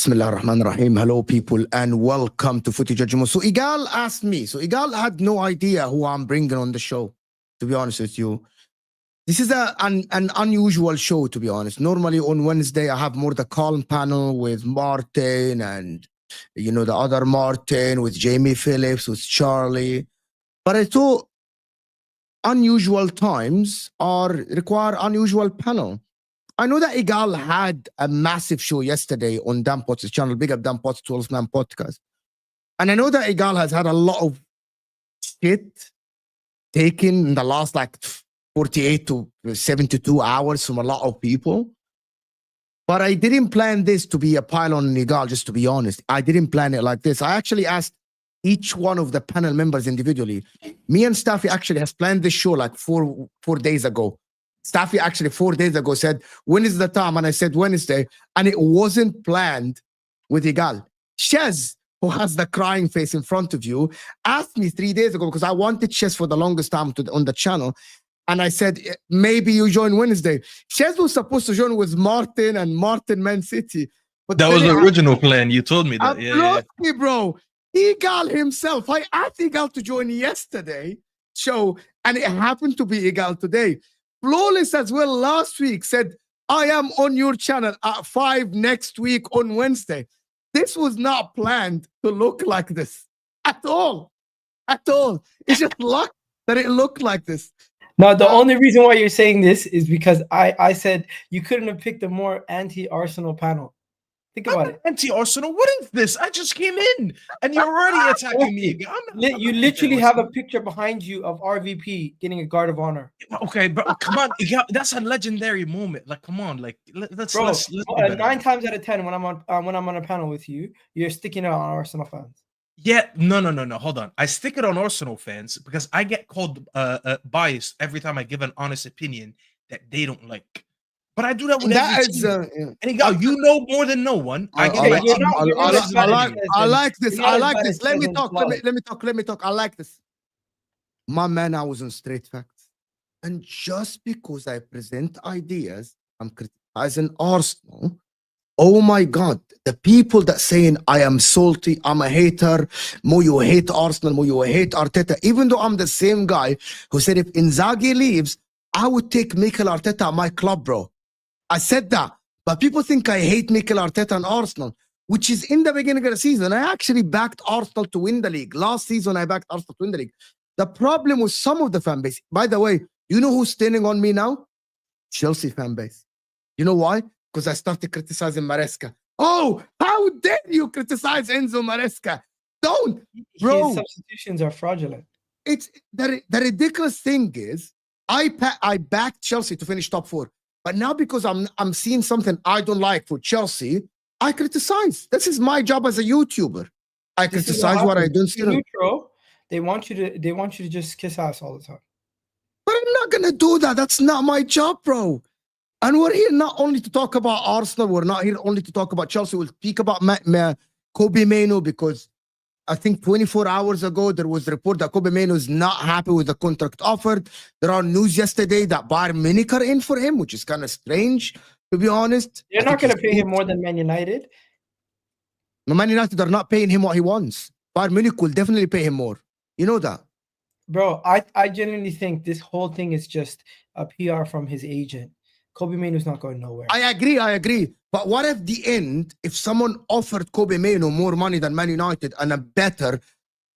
Bismillah ar-Rahman ar-Rahim. Hello, people, and welcome to Footy Judgment. So, Egal asked me. So, Egal had no idea who I'm bringing on the show, to be honest with you. This is an unusual show, to be honest. Normally, on Wednesday, I have more the calm panel with Martin and, you know, the other Martin, with Jamie Phillips, with Charlie. But I thought unusual times require unusual panel. I know that Egal had a massive show yesterday on Dan Potts' channel, Big Up Dan Potts 12-man podcast. And I know that Egal has had a lot of shit taken in the last like 48 to 72 hours from a lot of people. But I didn't plan this to be a pile on Egal, just to be honest. I didn't plan it like this. I actually asked each one of the panel members individually. Me and Staffy actually has planned this show like four days ago. Staffy actually 4 days ago said, when is the time? And I said Wednesday. And it wasn't planned with Egal. Shez, who has the crying face in front of you, asked me 3 days ago because I wanted Shez for the longest time on the channel. And I said, maybe you join Wednesday. Shez was supposed to join with Martin and Martin Man City. But that was the original plan. You told me that. Yeah. Bro. Egal himself. I asked Egal to join yesterday show, and it happened to be Egal today. Flawlees as well last week said, I am on your channel at 5 next week on Wednesday. This was not planned to look like this at all. At all. It's just luck that it looked like this. No, the only reason why you're saying this is because I said you couldn't have picked a more anti-Arsenal panel. Think about it. Anti-Arsenal? What is this? I just came in and you're already attacking me. You literally have a picture behind you of RVP getting a guard of honor. Okay, but come on. That's a legendary moment. Like, come on. Like, let's 9 times out of 10 when I'm on a panel with you, you're sticking it on Arsenal fans. Yeah, no. Hold on. I stick it on Arsenal fans because I get called biased every time I give an honest opinion that they don't like. But I do that with every team. And you know more than no one. I like this. Let me talk. I like this. My man, I was on straight facts. And just because I present ideas, I'm criticizing Arsenal. Oh my God, the people that saying I am salty, I'm a hater, Mo, you hate Arsenal, Mo, you hate Arteta, even though I'm the same guy who said if Inzaghi leaves, I would take Mikel Arteta at my club, bro. I said that, but people think I hate Mikel Arteta and Arsenal, which is in the beginning of the season. I actually backed Arsenal to win the league. Last season, I backed Arsenal to win the league. The problem with some of the fan base, by the way, you know who's standing on me now? Chelsea fan base. You know why? Because I started criticizing Maresca. Oh, how How dare you criticize Enzo Maresca? Don't, bro. His substitutions are fraudulent. It's the ridiculous thing is I backed Chelsea to finish top 4, but now because I'm seeing something I don't like for Chelsea, I criticize. This is my job as a YouTuber. I criticize what I don't see. Neutral. They want you to just kiss ass all the time. But I'm not gonna do that. That's not my job, bro. And we're here not only to talk about Arsenal. We're not here only to talk about Chelsea. We'll speak about Kobbie Mainoo, because I think 24 hours ago, there was a report that Kobbie Mainoo is not happy with the contract offered. There are news yesterday that Bayern Munich are in for him, which is kind of strange, to be honest. They're not going to pay him more than Man United. Man United are not paying him what he wants. Bayern Munich will definitely pay him more. You know that? Bro, I genuinely think this whole thing is just a PR from his agent. Kobbie Mainoo's not going nowhere. I agree. But what if the end, if someone offered Kobbie Mainoo more money than Man United and a better...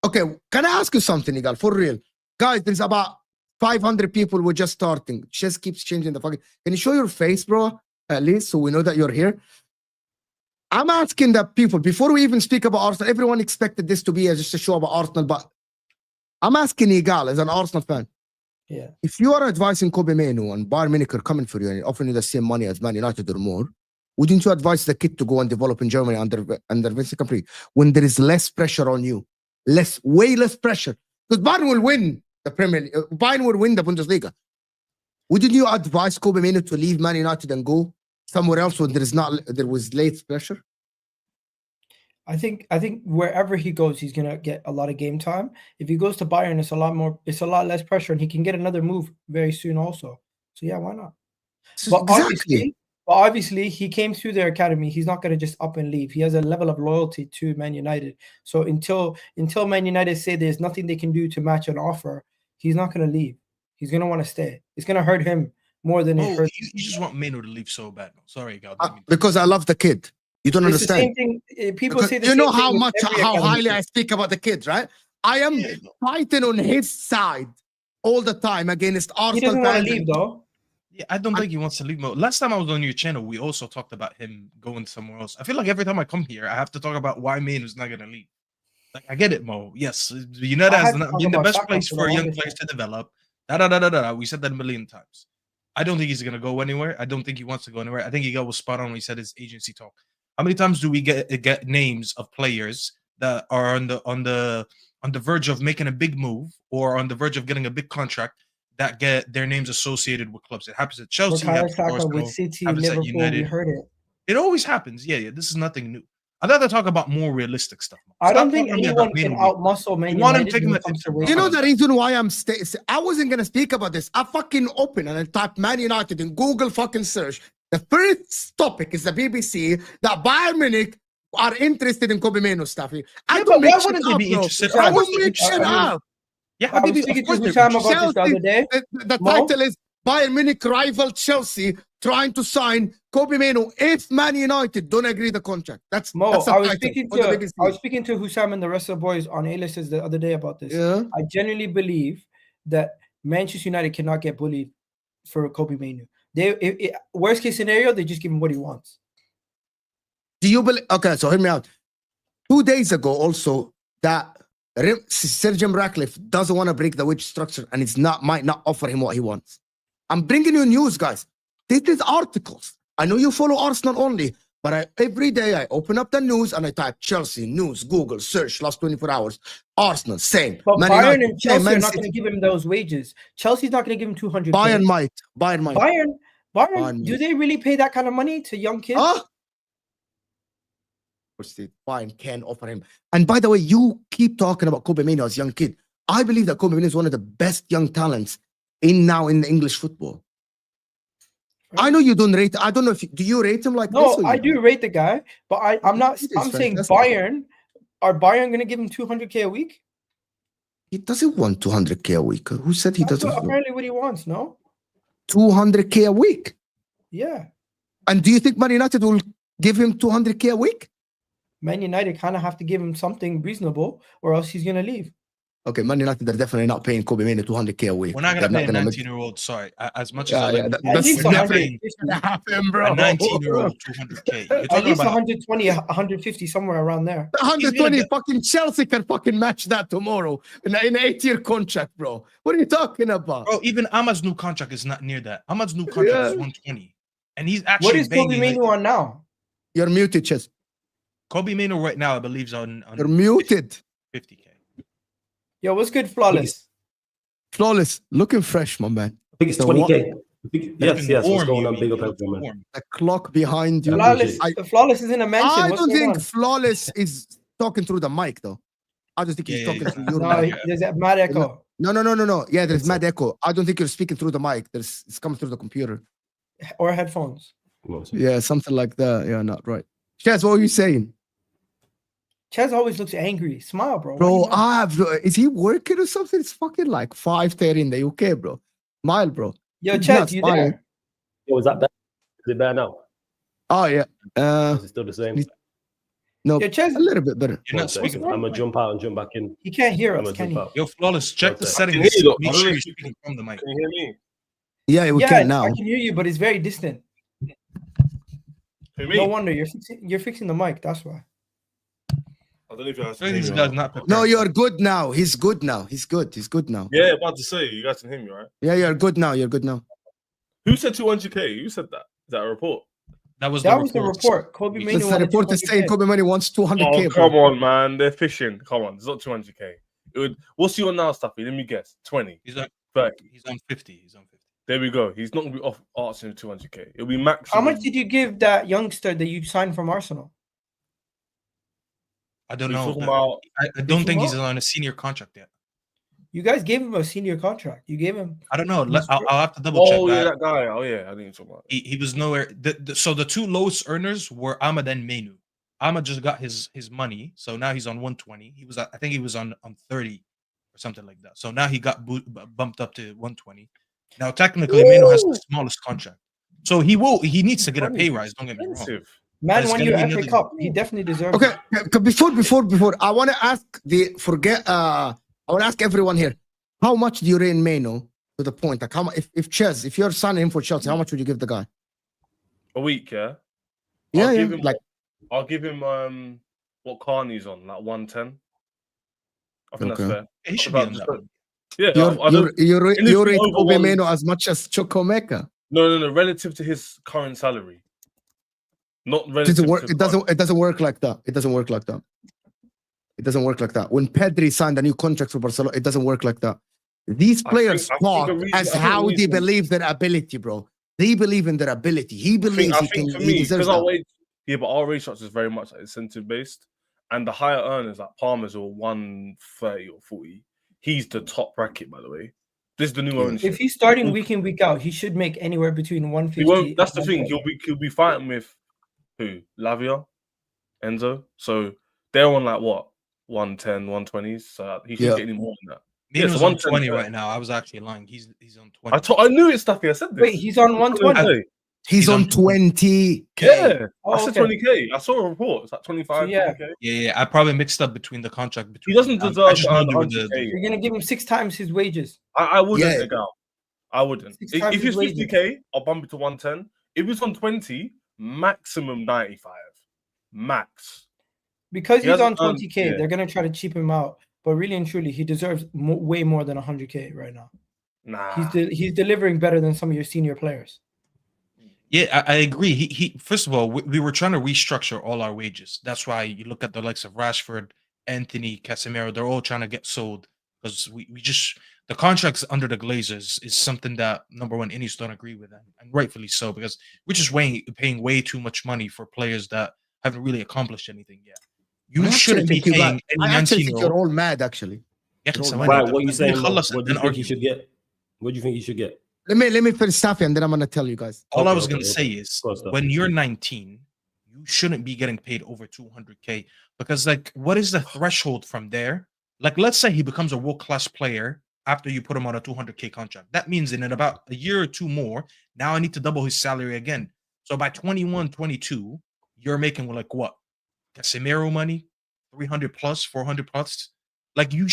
Okay, can I ask you something, Egal, for real? Guys, there's about 500 people. We're just starting. Just keeps changing the fucking... Can you show your face, bro? At least, so we know that you're here. I'm asking the people, before we even speak about Arsenal, everyone expected this to be just a show about Arsenal, but I'm asking Egal, as an Arsenal fan, yeah, if you are advising Kobbie Mainoo and Bayern Munich are coming for you and offering you the same money as Man United or more, wouldn't you advise the kid to go and develop in Germany under Vincent Kompany when there is less pressure on you? Way less pressure. Because Bayern will win the Premier League. Bayern will win the Bundesliga. Wouldn't you advise Kobbie Mainoo to leave Man United and go somewhere else when there was late pressure? I think wherever he goes, he's gonna get a lot of game time. If he goes to Bayern, it's a lot less pressure, and he can get another move very soon also. So yeah, why not? But obviously, he came through their academy. He's not gonna just up and leave. He has a level of loyalty to Man United. So until Man United say there's nothing they can do to match an offer, he's not gonna leave. He's gonna want to stay. It's gonna hurt him more than it hurts. You just want Mainoo to leave so bad. Sorry, Gal. Because I love the kid. You don't understand. The same thing. People say the you same know thing how highly I speak about the kids, right? I am fighting on his side all the time against Arsenal. He doesn't want to leave, though. Yeah, I don't think he wants to leave. Last time I was on your channel, we also talked about him going somewhere else. I feel like every time I come here, I have to talk about why Mainoo's not going to leave. Like, I get it, Mo. Yes, United has not been the best place for young players to develop. We said that a million times. I don't think he's going to go anywhere. I don't think he wants to go anywhere. I think Egal was spot on when he said his agency talk. How many times do we get names of players that are on the verge of making a big move or on the verge of getting a big contract that get their names associated with clubs? It happens at Chelsea, with City, Liverpool. We heard it. It always happens. Yeah. This is nothing new. I'd rather talk about more realistic stuff. I don't think anyone can outmuscle Man United. You know the reason why I wasn't gonna speak about this. I fucking open and I type Man United in Google fucking search. The first topic is the BBC that Bayern Munich are interested in Kobbie Mainoo, Staffy. I don't make shit up, bro. I don't make shit up. Yeah, I was speaking to Hussam about this the other day. The title is Bayern Munich rival Chelsea trying to sign Kobbie Mainoo if Man United don't agree the contract. That's I was speaking to Hussam and the rest of the boys on A-listers the other day about this. Yeah. I genuinely believe that Manchester United cannot get bullied for Kobbie Mainoo. Worst case scenario, they just give him what he wants. Do you believe? Okay, so hear me out. 2 days ago, also that Sir Jim Ratcliffe doesn't want to break the wage structure, and might not offer him what he wants. I'm bringing you news, guys. This is articles. I know you follow Arsenal only, but every day I open up the news and I type Chelsea news, Google search last 24 hours. Arsenal, same. But Bayern and Chelsea are not going to give him those wages. Chelsea's not going to give him 200. Bayern might. Bayern, do they really pay that kind of money to young kids? Bayern can offer him. And by the way, you keep talking about Kobbie Mainoo as a young kid. I believe that Kobbie Mainoo is one of the best young talents in the English football. Right. I know you don't rate. I don't know do you rate him like this? No, I do rate the guy, but I'm saying Bayern. Are Bayern going to give him 200K a week? He doesn't want 200K a week. Who said he doesn't? Apparently, what he wants, no? 200K a week. Yeah. And do you think Man United will give him 200K a week? Man United kind of have to give him something reasonable, or else he's going to leave. Okay, Man United, they're definitely not paying Kobbie Mainoo 200k a week. We're not going They're to pay a 19-year-old. Sorry, as much as I like At least we're not 100. paying bro. a 19-year-old 200k. You're At talking least about 120, 150, somewhere around there. 120 get- fucking Chelsea can fucking match that tomorrow in an 8-year contract, bro. What are you talking about? bro. Even Ahmad's new contract is not near that. Ahmad's new contract is 120, and he's actually What is Kobbie banging. Mainoo on now? You're muted, Chess. Kobbie Mainoo right now, I believe, is on You're muted. 50k. Yo, what's good, Flawless? Flawless, looking fresh, my man. I think it's So 20k. Yes, Warm, what's going on? you Big up, mean, everyone. warm. The clock behind you. Flawless, Flawless is in a mansion. I What's don't going think on? Flawless is talking through the mic, though. I just think he's talking through your No, mic. there's a mad echo. No. Yeah, there's mad echo. I don't think you're speaking through the mic. It's coming through the computer. Or headphones. Yeah, something like that. Yeah, not right. Chaz, what were you saying? Chaz always looks angry. Smile, bro. Bro, is he working or something? It's fucking like 5:30 in the UK, bro. Smile, bro. Yo, He's Chaz, not you smiling. there? Yo, is that bad? Is it bad now? Oh, yeah. Is it still the same? No, Yo, Chaz, a little bit better. You're not speaking. I'm gonna jump out and jump back in. he can't hear I'm us, gonna can jump he? out. Yo, Flawless, check the Okay. settings. I can hear you, though. Make I don't sure know you're if you speaking from the mic. Can you hear me? Yeah, we Yeah, can now. I can hear you, but it's very distant. Hear me? No wonder you're fixing the mic. That's why. I don't know if you guys So can these hear me. guys or not not. prepared. No, you're good now. He's good now. He's good. He's good now. Yeah, about to say, you guys can hear me, right? Yeah, you're good now. You're good now. Who said 200k? Who said that? Is that a report? That was That the was the report. report. Kobbie This Mainoo is the wanted report is saying 200K. Kobbie Mainoo wants 200k. Oh, bro. come on, man. They're fishing. Come on. It's not 200k. It would, what's he on now, Staffy? Let me guess. 20. He's on 30. He's on 50. He's on 50. There we go. He's not going to be off asking 200k. It'll be max. How much did you give that youngster that you signed from Arsenal? I don't We're know. talking about- I don't think he's on a senior contract yet. You guys gave him a senior contract. You gave him. I don't know. I'll have to double check Oh, yeah, that. that guy. Oh, yeah. I didn't talk about it. He was nowhere. So the two lowest earners were Ahmad and Mainoo. Ahmad just got his money, so now he's on 120. He was I think he was on 30 or something like that. So now he got bumped up to 120. Now technically Mainoo has the smallest contract, so he needs to get a pay rise. Don't get me wrong. Expensive. Man, it's won gonna you be FA another- Cup. He definitely deserves Okay, it. before, I want to ask I want to ask everyone here, how much do you rate Mainoo to the point? Like, how much, if you're signing him for Chelsea, how much would you give the guy? A week, yeah? Yeah, I'll yeah. give him, Like, I'll give him what Carney's on, like 110. I think Okay. that's fair. He should About be on just that. put- Yeah, I you don't, rate over Kobbie one- Mainoo as much as Chukwuemeka. no. Relative to his current salary, not It relative. doesn't work. to It doesn't work like that. It doesn't work like that. It doesn't work like that. When Pedri signed a new contract for Barcelona, it doesn't work like that. These I players think talk the reason- as I think how the they reason- believe their ability, bro. They believe in their ability. He believes I he think can. for He me, deserves because our that. wage, yeah, but our wage structure is very much like incentive based, and the higher earners like Palmer's or 130 or 40. He's the top bracket, by the way. This is the new ownership. If he's starting week in, week out, he should make anywhere between 150. He won't. That's the and thing. 120. He'll be fighting with who? Lavia, Enzo. So they're on like what 110, 120s. So he shouldn't Yeah. get any more than that. Mainoo's so on 110 20 fair. right now. I was actually lying. He's on 20. I knew it, Staffy. I said this. Wait, he's on 120. He's on 20. Yeah, Oh, I said okay. 20k. I saw a report. It's like 25. So, yeah. 20K. Yeah. I probably mixed up between the contract. He doesn't I deserve just to know earn they were 100K. You're gonna give him 6 times his wages. I wouldn't, Yeah. Egal. I wouldn't. 6 times If his it's wages. 50k, I'll bump it to 110. If it's on 20, maximum 95. Max. Because He he's on hasn't earned- 20K, yeah. they're gonna try to cheap him out. But really and truly, he deserves way more than 100K right now. Nah. He's delivering better than some of your senior players. Yeah, I agree. He first of all, we were trying to restructure all our wages. That's why you look at the likes of Rashford, Anthony, Casemiro. They're all trying to get sold because we just the contracts under the Glazers is something that number one Indies don't agree with, and rightfully so because we're just paying way too much money for players that haven't really accomplished anything yet. You shouldn't be paying any I actually think you're 19-year-old. all mad. Actually, Right, what are you saying? What do you think he argue. should get? What do you think he should get? let me finish Staffy and then I'm gonna tell you guys. All I Okay, was okay, going to okay. say is Go on, Steph. when you're 19, you shouldn't be getting paid over 200K because, like, what is the threshold from there? Like, let's say he becomes a world-class player after you put him on a 200K contract. That means in about a year or two more, now I need to double his salary again. So by 21, 22, you're making like what? Casemiro money, 300 plus, 400 plus. Like you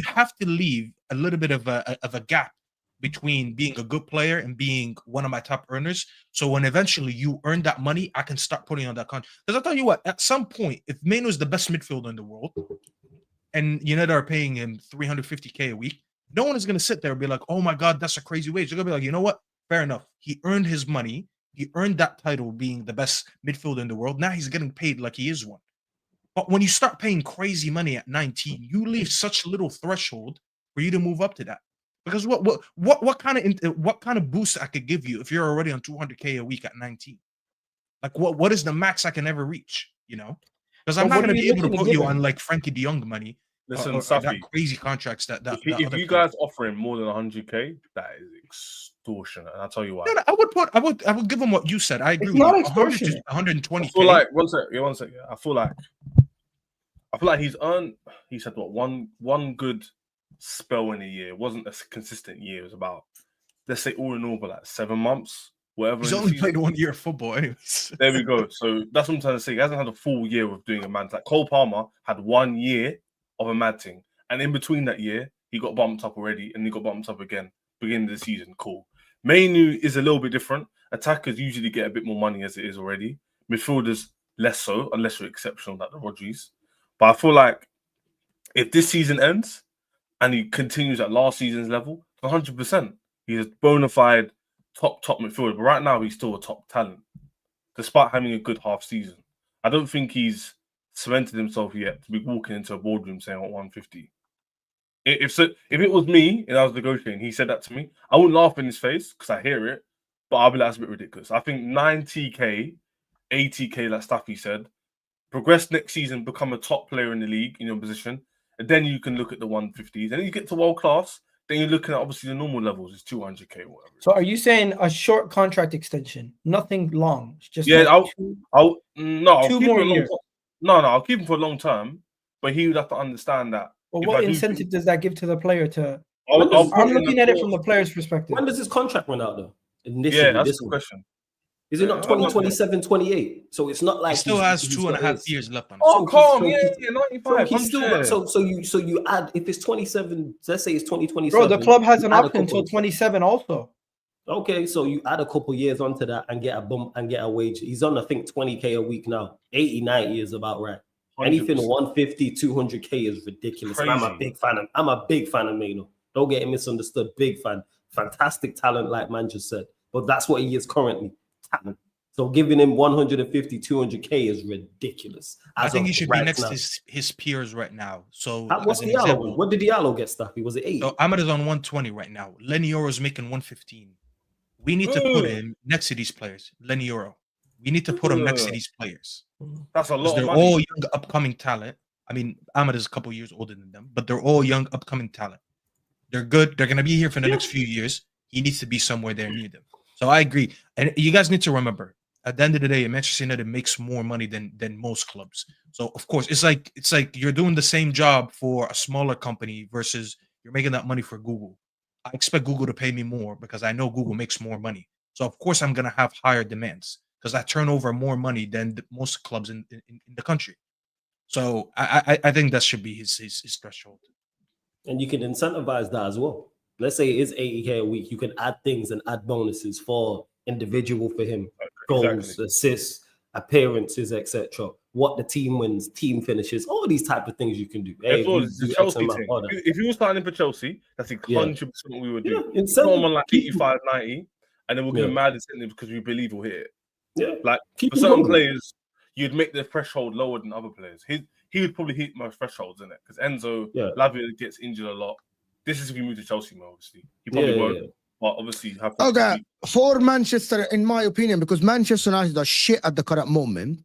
have to leave a little bit of a gap between being a good player and being one of my top earners. So when eventually you earn that money, I can start putting on that contract. Because I'll tell you what, at some point, if Mainoo is the best midfielder in the world, and United are paying him $350K a week, no one is going to sit there and be like, oh my God, that's a crazy wage. They're going to be like, you know what? Fair enough. He earned his money. He earned that title being the best midfielder in the world. Now he's getting paid like he is one. But when you start paying crazy money at 19, you leave such little threshold for you to move up to that. Because what kind of boost I could give you if you're already on 200K a week at 19? Like what is the max I can ever reach? You know, because I'm not going to be able to put you on like Frankie De Jong money. Listen, or Staffy, that crazy contracts that if you guys offer him more than 100K, that is extortionate. And I'll tell you why. No, I would give him what you said. I agree. It's with not you. extortionate. 120K. I feel like one second. I feel like he's earned. He said what one good spell in a year. It wasn't a consistent year. It was about, let's say, all in all, but like 7 months, whatever. He's only played 1 year of football, anyways. There we go. So that's what I'm trying to say. He hasn't had a full year of doing a mad. Like Cole Palmer had 1 year of a mad thing, and in between that year, he got bumped up already, and he got bumped up again beginning of the season. Cool. Mainoo is a little bit different. Attackers usually get a bit more money as it is already. Midfielders less so, unless you're exceptional like the Rodgers. But I feel like if this season ends and he continues at last season's level, 100%, he's a bona fide top midfielder. But right now, he's still a top talent, despite having a good half season. I don't think he's cemented himself yet to be walking into a boardroom saying, I want 150. If it was me and I was negotiating, he said that to me, I wouldn't laugh in his face because I hear it, but I'll be like, that's a bit ridiculous. I think 90K, 80K, like Staffy said, progress next season, become a top player in the league in your position, and then you can look at the 150s. And then you get to world class, then you're looking at obviously the normal levels, is 200K or whatever. So are you saying a short contract extension, nothing long? Just yeah, like I'll keep him for a long term, but he would have to understand that. Well, what incentive does that give to the player to? I'm looking at it from the player's perspective. When does his contract run out though? That's the question. Is it not 2027, 28? So it's not like he still has 2.5 years left on it. Oh, calm, yeah, 95. He's still so you add, if it's 27, let's say it's 2027. Bro, the club has an option until 27 also. Okay, so you add a couple years onto that and get a bump and get a wage. He's on, I think, 20K a week now. 80, 90 is about right. 100%. Anything 150, 200K is ridiculous. And I'm a big fan of Mainoo. Don't get it misunderstood. Big fan. Fantastic talent, like man just said. But that's what he is currently. Talent. So giving him 150, 200K is ridiculous. I think he should be next to his peers right now. So what's Diallo? What did Diallo get, Staffy? Was it 8? So Ahmed is on 120 right now. Lenny Yoro is making 115. We need to put him next to these players. Lenny Yoro. We need to put him next to these players. That's a lot of they're money. all young, upcoming talent. I mean, Ahmed is a couple years older than them, but they're all young, upcoming talent. They're good. They're going to be here for the next few years. He needs to be somewhere there near them. So I agree. And you guys need to remember, at the end of the day, Manchester United makes more money than most clubs. So, of course, it's like you're doing the same job for a smaller company versus you're making that money for Google. I expect Google to pay me more because I know Google makes more money. So, of course, I'm going to have higher demands because I turn over more money than most clubs in the country. So I think that should be his threshold. And you can incentivize that as well. Let's say it is 80K a week. You can add things and add bonuses for individual for him. Goals, assists, appearances, etc. What the team wins, team finishes, all these type of things you can do. Hey, the Chelsea thing. If you were starting for Chelsea, that's 100% what we would do. Yeah, someone like 85, 90, and then we'll give him mad incentive because we believe he'll hit it. Yeah, like for certain players, you'd make the threshold lower than other players. He would probably hit most thresholds in it because Enzo Lavia gets injured a lot. This is if we move to Chelsea, obviously. He probably won't. Yeah. But obviously, have to. Okay, for Manchester, in my opinion, because Manchester United are shit at the current moment,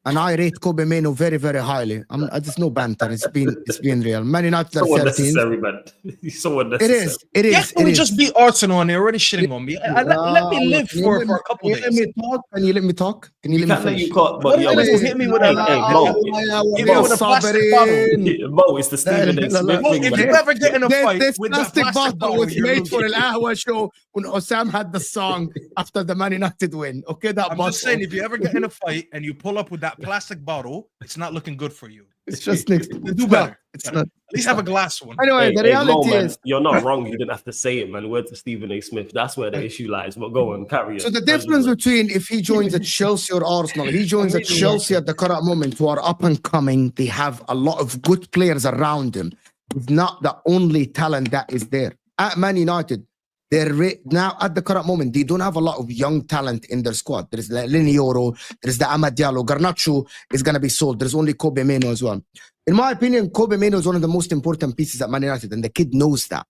and I rate Kobbie Mainoo very, very highly. There's no banter. It's been real. Man United are 13. He's so unnecessary. It is. Yes, we just beat Arsenal and they're already shitting on me. Let me live for a couple days. Can you let me talk? Can you let me finish? But hit me with a plastic bottle. Mo, it's the Stephen A. Smith thing. If you ever get in a fight this with plastic that bottle was made for Al Ahwa show when Osam had the song after the Man United win. Okay, that I'm just saying, if you ever get in a fight and you pull up with that plastic bottle, it's not looking good for you. It's just next. Do better. It's Better. not. At least have a glass one. Anyway, the reality man, is you're not wrong. You didn't have to say it, man. Word to Stephen A. Smith. That's where the issue lies. But go on, carry on. so the difference between if he joins at Chelsea or Arsenal, he joins at Chelsea at the current moment, who are up and coming. They have a lot of good players around him. He's not the only talent that is there. At Man United, now at the current moment, they don't have a lot of young talent in their squad. There's the Linioro, there's the Amad Diallo. Garnacho is going to be sold. There's only Kobbie Mainoo as well. In my opinion, Kobbie Mainoo is one of the most important pieces at Man United, and the kid knows that.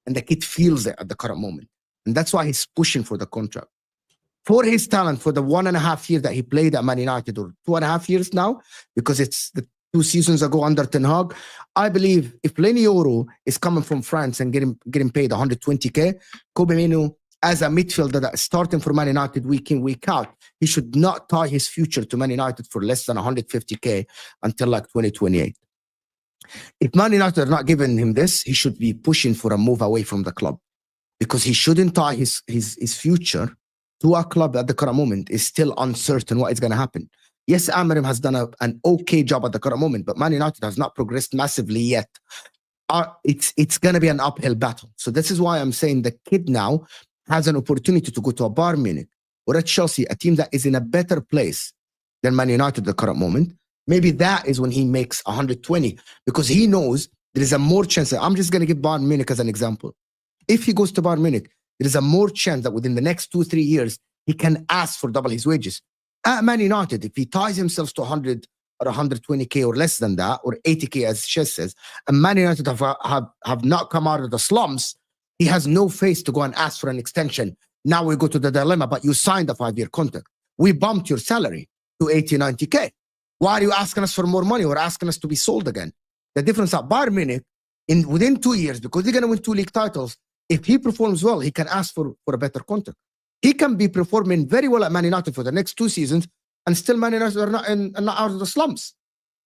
And the kid feels it at the current moment. And that's why he's pushing for the contract. For his talent, for the 1.5 years that he played at Man United, or 2.5 years now, because it's the 2 seasons ago under Ten Hag, I believe if Linioro is coming from France and getting paid 120k, Kobbie Mainoo, as a midfielder that's starting for Man United week in, week out, he should not tie his future to Man United for less than 150k until like 2028. If Man United are not giving him this, he should be pushing for a move away from the club, because he shouldn't tie his future to a club at the current moment. Is still uncertain what is going to happen. Yes, Amorim has done an okay job at the current moment, but Man United has not progressed massively yet. It's going to be an uphill battle. So this is why I'm saying the kid now has an opportunity to go to a Bayern Munich or a Chelsea, a team that is in a better place than Man United at the current moment. Maybe that is when he makes 120, because he knows there is a more chance. I'm just going to give Bayern Munich as an example. If he goes to Bayern Munich, there is a more chance that within the next 2-3 years, he can ask for double his wages. At Man United, if he ties himself to 100 or 120k or less than that, or 80k as Shez says, and Man United have not come out of the slums, he has no face to go and ask for an extension. Now we go to the dilemma, but you signed a 5-year contract. We bumped your salary to 80, 90k. Why are you asking us for more money or asking us to be sold again? The difference at Bayern Munich, within 2 years, because they're going to win 2 league titles, if he performs well, he can ask for a better contract. He can be performing very well at Man United for the next 2 seasons, and still Man United are not out of the slums.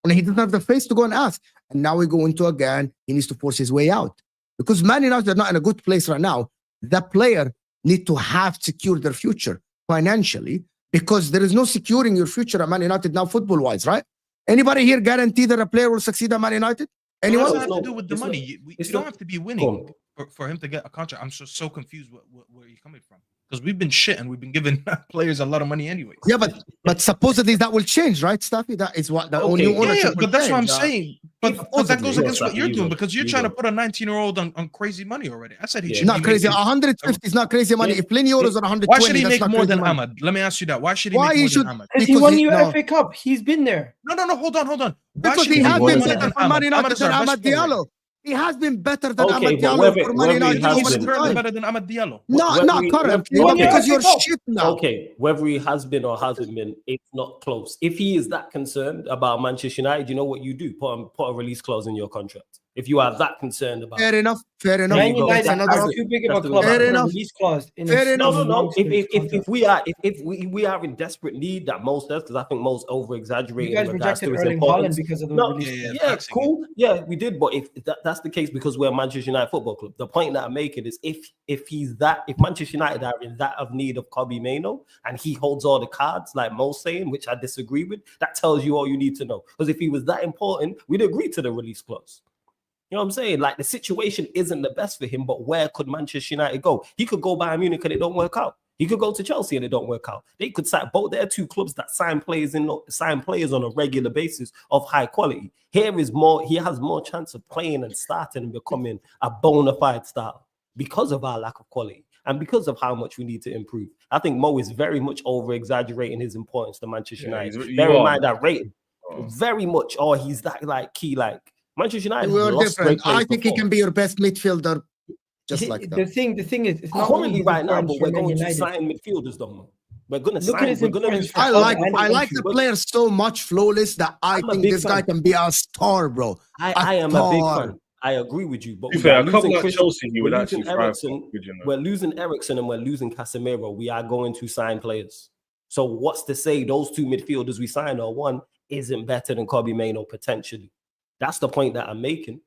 And he doesn't have the face to go and ask. And now we go into again, he needs to force his way out. Because Man United are not in a good place right now. The player need to have secured their future financially, because there is no securing your future at Man United now football-wise, right? Anybody here guarantee that a player will succeed at Man United? Anyone? What does that have to do with the money? You don't have to be winning for him to get a contract. I'm so confused where you're coming from. Because we've been shit and we've been giving players a lot of money anyway. Yeah, but supposedly that will change, right, Staffy? That is what the new ownership will but that's change. what I'm saying. But that goes against what you're doing, because you're trying to put a 19-year-old on crazy money already. I said he should not crazy. 150 is not crazy money. If Linioro is on 120, why should he make more than Ahmad? Let me ask you that. Why should he make more than Ahmad? Because he won the FA Cup. He's been there. No. Hold on. Because he has been better for Man United than Amad Diallo. He has been better than Amad Diallo for Man United. He's currently better than Amad Diallo. Not currently, because you're shit now. Okay, whether he has been or hasn't been, it's not close. If he is that concerned about Manchester United, you know what you do? Put a release clause in your contract. If you are that concerned about fair enough. Man United is too big of a club. Fair enough. Release clause. No. If we are in desperate need, that most does, because I think most over exaggerating. You guys rejected Erling Haaland because of the release clause. Cool. Yeah, we did. But if that's the case, because we're Manchester United Football Club, the point that I'm making is if Manchester United are in that of need of Kobbie Mainoo and he holds all the cards, like Mo's saying, which I disagree with, that tells you all you need to know. Because if he was that important, we'd agree to the release clause. You know what I'm saying? Like, the situation isn't the best for him, but where could Manchester United go? He could go Bayern Munich and it don't work out. He could go to Chelsea and it don't work out. They could sign both. They're 2 clubs that sign players on a regular basis of high quality. He has more chance of playing and starting and becoming a bona fide star because of our lack of quality and because of how much we need to improve. I think Mo is very much over exaggerating his importance to Manchester United. Bear in mind that rating very much. Or he's that like key like. Manchester United. We're different. I think he can be your best midfielder, just like that. The thing is, it's not currently right now, but we're going to sign midfielders, though. We're going to sign. I like the player so much, Flawlees, that I think this guy can be a star, bro. I am a big fan. I agree with you, but we're losing Chelsea. He would actually we're losing Eriksen and we're losing Casemiro. We are going to sign players. So what's to say those 2 midfielders we sign or one isn't better than Kobbie Mainoo potentially? That's the point that I'm making.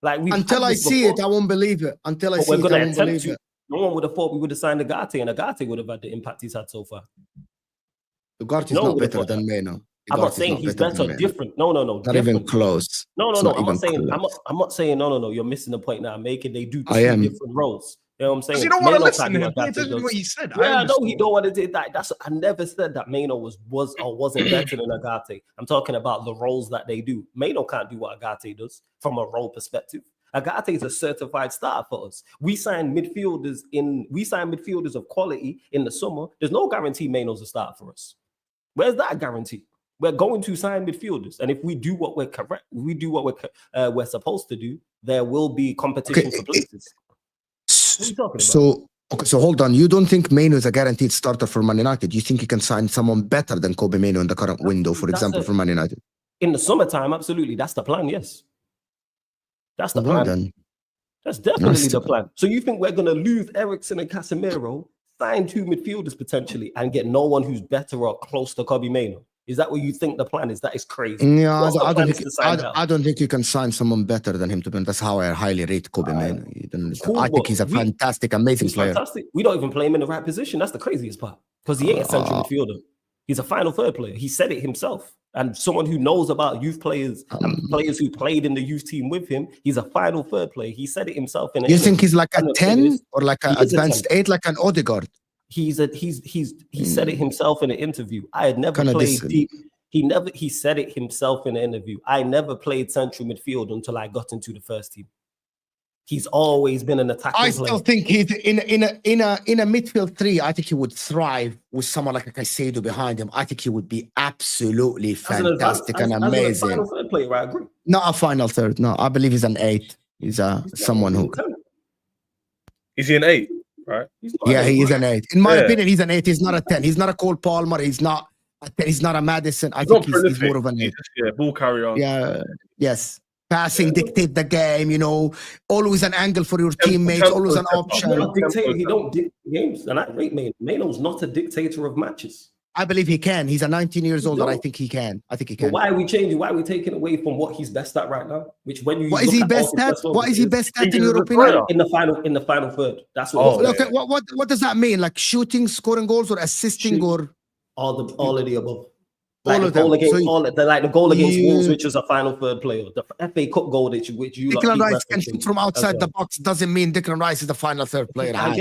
Like, until I see it, I won't believe it. Until I see it, I won't believe it. No one would have thought we would have signed Agate, and Agate would have had the impact he's had so far. Ugarte is not better than Mainoo. I'm not saying he's better. Different. No. Not even close. No. I'm not saying. I'm not saying. No. You're missing the point that I'm making. They do two different roles. You know what I'm saying? You don't want to listen to him. Pay attention to what he said. Yeah, I know he don't want to do that. I never said that Mainoo was or wasn't better than Agate. I'm talking about the roles that they do. Mainoo can't do what Agate does from a role perspective. Agate is a certified star for us. We sign midfielders of quality in the summer. There's no guarantee Mainoo's a star for us. Where's that guarantee? We're going to sign midfielders, and if we do what we're supposed to do, there will be competition for places. So hold on. You don't think Mainoo is a guaranteed starter for Man United? You think you can sign someone better than Kobbie Mainoo in the current window, for example, for Man United? In the summertime, absolutely. That's the plan, yes. That's the plan. Then. That's definitely the plan. So you think we're going to lose Eriksen and Casemiro, sign 2 midfielders potentially, and get no one who's better or close to Kobbie Mainoo? Is that what you think the plan is? That is crazy. Yeah, I don't think you can sign someone better than him. To be honest, that's how I highly rate Kobbie Mainoo. Cool, I think he's a fantastic, amazing player. Fantastic. We don't even play him in the right position. That's the craziest part, because he ain't a central midfielder. He's a final third player. He said it himself. And someone who knows about youth players and players who played in the youth team with him, he's a final third player. He said it himself. You think he's like a 10 or like an advanced 8, like an Odegaard? He said it himself in an interview. I had never played deep. He said it himself in an interview. I never played central midfield until I got into the first team. He's always been an attacking player. I still think he's in a midfield 3. I think he would thrive with someone like a Caicedo behind him. I think he would be absolutely fantastic and amazing. As a final third player, I agree. Not a final third. No, I believe he's an 8. He's someone who. Is he an 8? Right? He is an 8. In my opinion, he's an 8. He's not a 10. He's not a Cole Palmer. He's not a 10. He's not a Madison. I think he's more of an 8. Ball carrier. Yeah. Yes. Passing, dictate the game, always an angle for your teammates, always an option. He don't dictate games, and I rate Mainoo. Mainoo's not a dictator of matches. I believe he can. He's a 19 years old, and I think he can. But why are we changing? Why are we taking away from what he's best at right now? What is he best at? What is he best at in your opinion? In the final third. That's what. Okay. What does that mean? Like shooting, scoring goals, or assisting, or all of the above. Like the goal against Wolves, which is a final third player. The FA Cup goal which you Declan Rice can shoot from outside the box doesn't mean Declan Rice is the final third player. I'm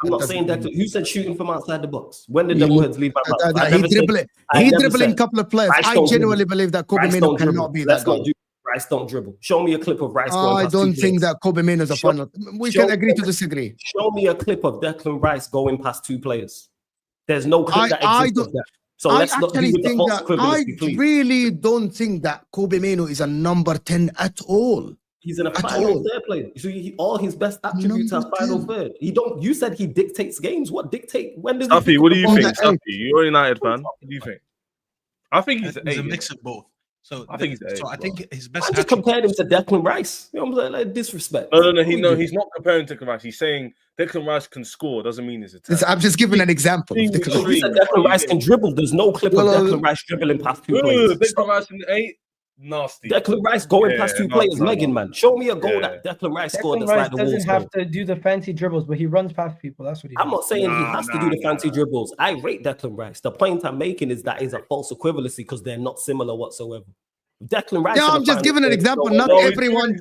not saying that. Who said shooting from outside the box? When did Devilheads leave my mouth? He dribbling a couple of players. I genuinely believe that Kobbie Mainoo cannot be that guy. Rice don't dribble. Show me a clip of Rice. I don't think that Kobbie Mainoo is a final. We can agree to disagree. Show me a clip of Declan Rice going past 2 players. There's no clip that exists of that. So let's not do with the false equivalency, please. I really don't think that Kobbie Mainoo is a number 10 at all. He's in a final third player. So all his best attributes are final third. You said he dictates games. What dictate? When does Staffy, what do you think? Staffy, you're a United fan. What do you think? I think he's a mix of both. So I think he's I think his best. I just compared him to Declan Rice. You know what I'm saying? Like disrespect. No. He's not comparing Declan Rice. He's saying Declan Rice can score. Doesn't mean he's a 10. I'm just giving an example. He said Declan Rice can dribble. There's no clip of Declan Rice dribbling past 2 players. Declan Rice in 8. Nasty. Declan Rice going past 2 players. Megan, man, show me a goal that Declan Rice scored. Declan Rice doesn't have to do the fancy dribbles, but he runs past people. That's what he does. I'm not saying he has to do the fancy dribbles. I rate Declan Rice. The point I'm making is that is a false equivalency because they're not similar whatsoever. Declan Rice. Yeah, I'm just giving an example. Not everyone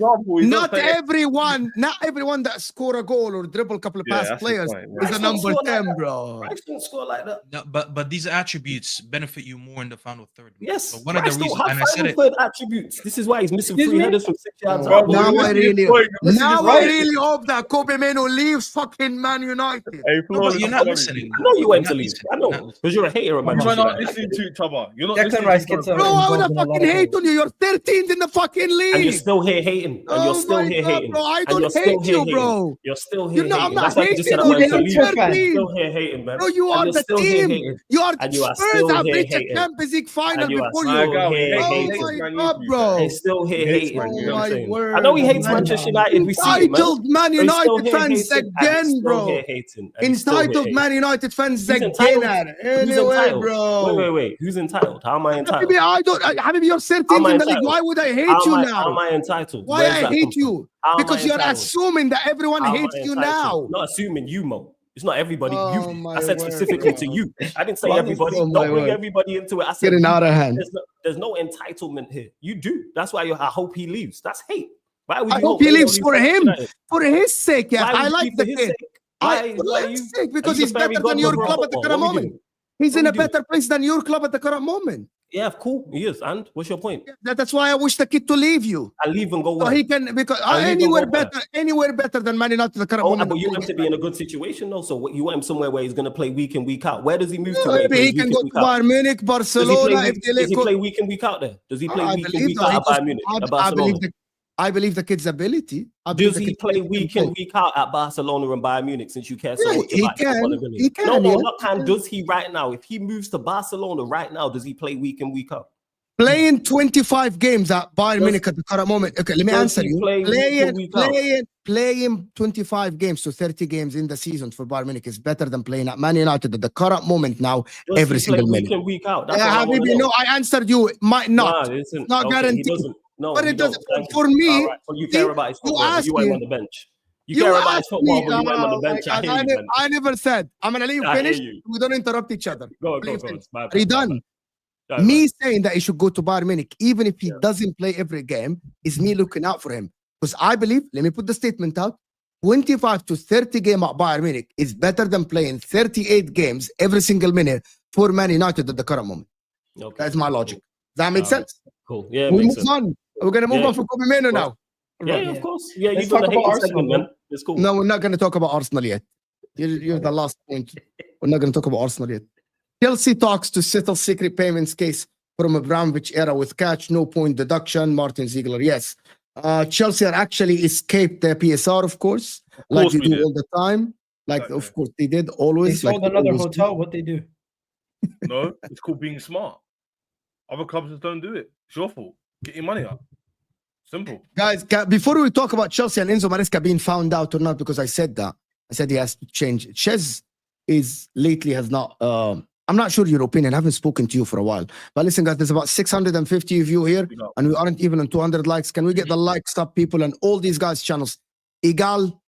that score a goal or dribble a couple of past players is a number 10, bro. Rice don't score like that. No, but these attributes benefit you more in the final third. Yes, so one of the reasons, and I said it. Attributes. This is why he's missing 3 headers from 6 yards. Now I really hope that Kobbie Mainoo leaves fucking Man United. Hey, but you're not listening. I know you went to leave. I know because you're a hater of Man United. You're not listening to each other. You're not Declan Rice gets bro, I would have fucking hate on you. You're 13th in the fucking league. And you're still here hating. And you're still here hating. Bro, I don't hate you, bro. You're still here hating. I'm not hating you. You're still here hating, man. Bro, you are the team. You are Spurs have reached a Champions League final before you. Oh my God, bro. He's still here hating. Oh my word. I know he hates Manchester United. We see it, man. Entitled Man United fans again, bro. Entitled Man United fans again. Anyway, bro. Wait. Who's entitled? How am I entitled? Habibi, you're 13th in the league. Why would I hate you now? How am I entitled? Why I hate you? Because you're assuming that everyone hates you now. Not assuming you, Mo. It's not everybody. Oh, You. my I said word, specifically bro. to you. I didn't say Well, everybody. oh, my Don't bring word. everybody into it. I said Getting you. out of hand. There's no entitlement here. You do. That's why I hope he leaves. That's hate. Why would I you hope he leaves for him, for his sake. Yeah, Why would I you like leave the for his kid. sake? Why For you? his sake, Are because you he's the fairy better than your godmother of club at the football? current What are we moment. doing? He's What in are a we doing? better place than your club at the current moment. Yeah, cool. He is. And what's your point? That's why I wish the kid to leave you. I'll leave and go So where? he can, because I'll leave and go where? anywhere better than Man United at the current Oh, moment. but you want him to be in a good situation, though. So what, you want him somewhere where he's going to play week in, week out. Where does he move to? Where Maybe he can go to Bayern Munich, Barcelona. Does he play week in, week out there? Does he play I week in, believe week that out he at goes Bayern to- Munich, I- at I Barcelona? believe the kid's ability. Does he play week in, week out at Barcelona and Bayern Munich, since you care so much he about his football can. ability? He can. No, Yeah. not can. Does he right now? If he moves to Barcelona right now, does he play week in, week out? Playing 25 games at Bayern Munich at the current moment. Okay, let me answer you. Playing 25 games to 30 games in the season for Bayern Munich is better than playing at Man United at the current moment now. Does every he play single week minute. in, week out? That's what I want to Habibi, know. no, I answered you. Might not. Nah, listen, Not okay, guaranteed. he doesn't. No, But he it doesn't. don't. Thank For you. me, All right. Well, you care about his football, but you want him on the bench. You care about his football, but you want him on the bench. I hear you, man. I never said. I'm gonna let you I hear finish. you. We don't interrupt each other. Go. Are you done? Me saying that he should go to Bayern Munich, even if he doesn't play every game, is me looking out for him. Because I believe, let me put the statement out, 25 to 30 game at Bayern Munich is better than playing 38 games every single minute for Man United at the current moment. Okay. That's my logic. Does that make sense? Cool. Yeah, we makes move sense. on. We're going to move on for Kobbie Mainoo now. Yeah, of course. Yeah, Let's you're talk going to about hate the segment, Arsenal, man. It's cool. No, we're not going to talk about Arsenal yet. You're the last point. We're not going to talk about Arsenal yet. Chelsea talks to settle secret payments case from Abramovich era with catch, no point deduction. Martin Ziegler, yes. Chelsea are actually escaped the PSR, of course, like they do all the time. Like, of course, they did always. They sold another hotel. What they do? No, it's called being smart. Other clubs just don't do it. It's your fault. Get your money up. Simple. Guys, before we talk about Chelsea and Enzo Maresca being found out or not, because I said that, I said he has to change. Chez has not, I'm not sure your opinion. I haven't spoken to you for a while. But listen, guys, there's about 650 of you here, and we aren't even on 200 likes. Can we get the likes up, people, and all these guys' channels? Egal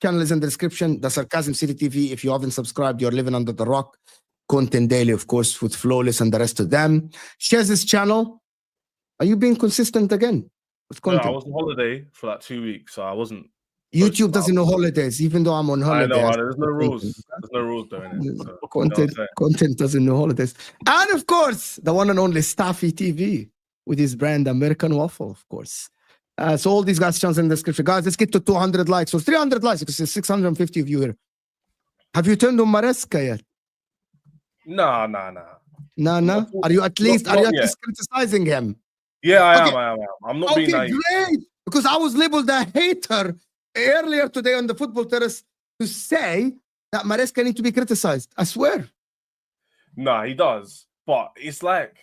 channel is in the description. The Sarcasm City TV. If you haven't subscribed, you're living under the rock. Content daily, of course, with Flawlees and the rest of them. Chez's channel. Are you being consistent again with content? No, I was on holiday for like 2 weeks, so I wasn't. YouTube doesn't know holidays, even though I'm on holiday. I know. There's no rules. There's no rules doing it. So, content doesn't know holidays. And of course, the one and only Staffy TV with his brand American Waffle, of course. So all these guys' channels in the description. Guys, let's get to 200 likes. So 300 likes because there's 650 of you here. Have you turned on Maresca yet? Nah. Nah. Are you at least criticizing him? Yeah, I am. I'm not being naive. Great. Because I was labeled a hater earlier today on the football terrace to say that Maresca need to be criticized. I swear. Nah, he does. But it's like,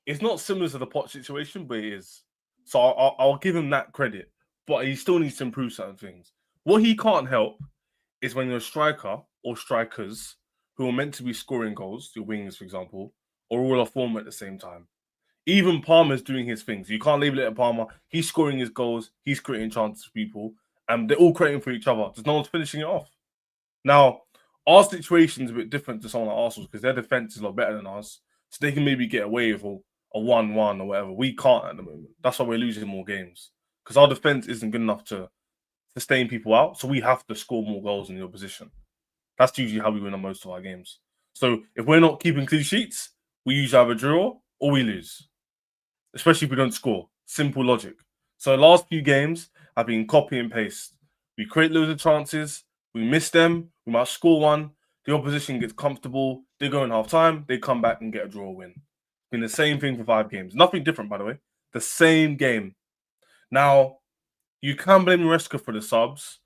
it's not similar to the Pot situation, but it is. So I'll give him that credit. But he still needs to improve certain things. What he can't help is when you're a striker or strikers who are meant to be scoring goals, your wings, for example, are all off form at the same time. Even Palmer's doing his things. You can't label it at Palmer. He's scoring his goals. He's creating chances for people. And they're all creating for each other. Just no one's finishing it off. Now, our situation's a bit different to someone like Arsenal because their defense is a lot better than ours. So they can maybe get away with a 1-1 or whatever. We can't at the moment. That's why we're losing more games. Because our defense isn't good enough to sustain people out. So we have to score more goals in the opposition. That's usually how we win on most of our games. So if we're not keeping clean sheets, we usually have a draw or we lose. Especially if we don't score. Simple logic. So the last few games have been copy and paste. We create loads of chances. We miss them. We might score one. The opposition gets comfortable. They go in half time. They come back and get a draw win. It's been the same thing for 5 games. Nothing different, by the way. The same game. Now, you can blame Maresca for the subs.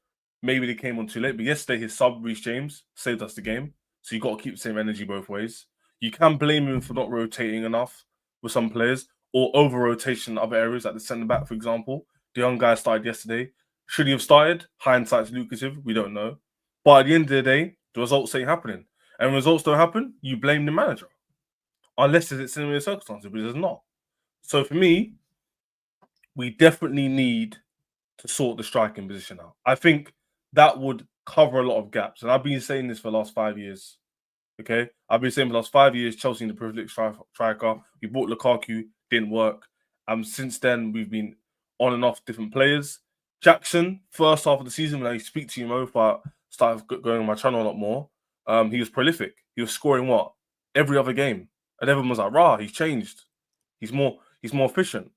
Maybe they came on too late. But yesterday, his sub, Reece James, saved us the game. So you got to keep the same energy both ways. You can blame him for not rotating enough with some players or over-rotation in other areas, like the centre-back, for example. The young guy started yesterday. Should he have started? Hindsight's lucrative. We don't know. But at the end of the day, the results ain't happening. And when results don't happen, you blame the manager. Unless it's similar circumstances, but it's not. So for me, we definitely need to sort the striking position out. I think that would cover a lot of gaps. And I've been saying this for the last 5 years. Okay? I've been saying for the last 5 years, Chelsea in the privileged striker. We bought Lukaku, didn't work. Since then, we've been on and off different players. Jackson, first half of the season, when I speak to you, Mo, if I started going on my channel a lot more, he was prolific. He was scoring what? Every other game. And everyone was like, rah, he's changed. He's more efficient.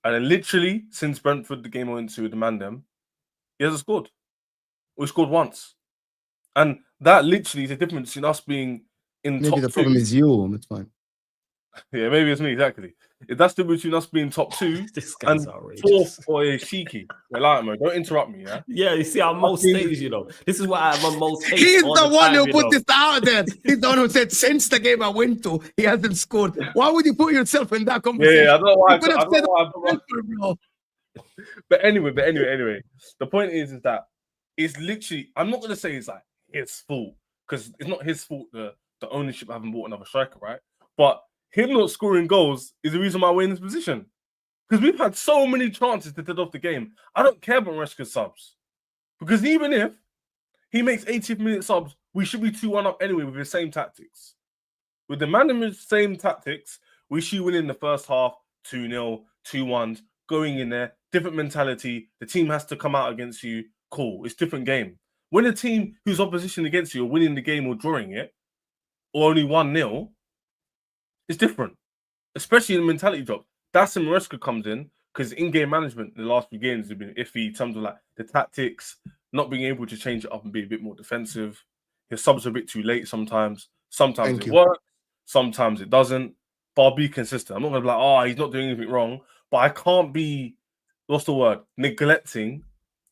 And then literally, since Brentford, the game I went to with the Mandem, he hasn't scored. We scored once. And that literally is the difference between us being in top two. Maybe the problem is you. It's fine. Yeah, maybe it's me, exactly. If that's the between us being top 2 and fourth for a cheeky. Like, man, don't interrupt me, yeah? Yeah, you see, I'm most stays, you know. This is why I'm on most stays. He's the one who put this out there. He's the one who said, since the game I went to, he hasn't scored. Why would you put yourself in that conversation? Yeah, I don't know why. But anyway. The point is that it's literally, I'm not going to say it's like his fault, because it's not his fault the ownership haven't bought another striker, right? But him not scoring goals is the reason why we're in this position. Because we've had so many chances to dead off the game. I don't care about Maresca's subs. Because even if he makes 80th minute subs, we should be 2-1 up anyway with the same tactics. With the Mandem's same tactics, we should win in the first half 2-0, 2-1, going in there, different mentality. The team has to come out against you. Cool, it's different game. When a team who's opposition against you are winning the game or drawing it, or only 1-0, it's different, especially in the mentality drop. That's when Maresca comes in, because in-game management in the last few games have been iffy in terms of like the tactics, not being able to change it up and be a bit more defensive. His subs are a bit too late sometimes. Sometimes it works, sometimes it doesn't. But I'll be consistent. I'm not going to be like, oh, he's not doing anything wrong. But I can't be, what's the word, neglecting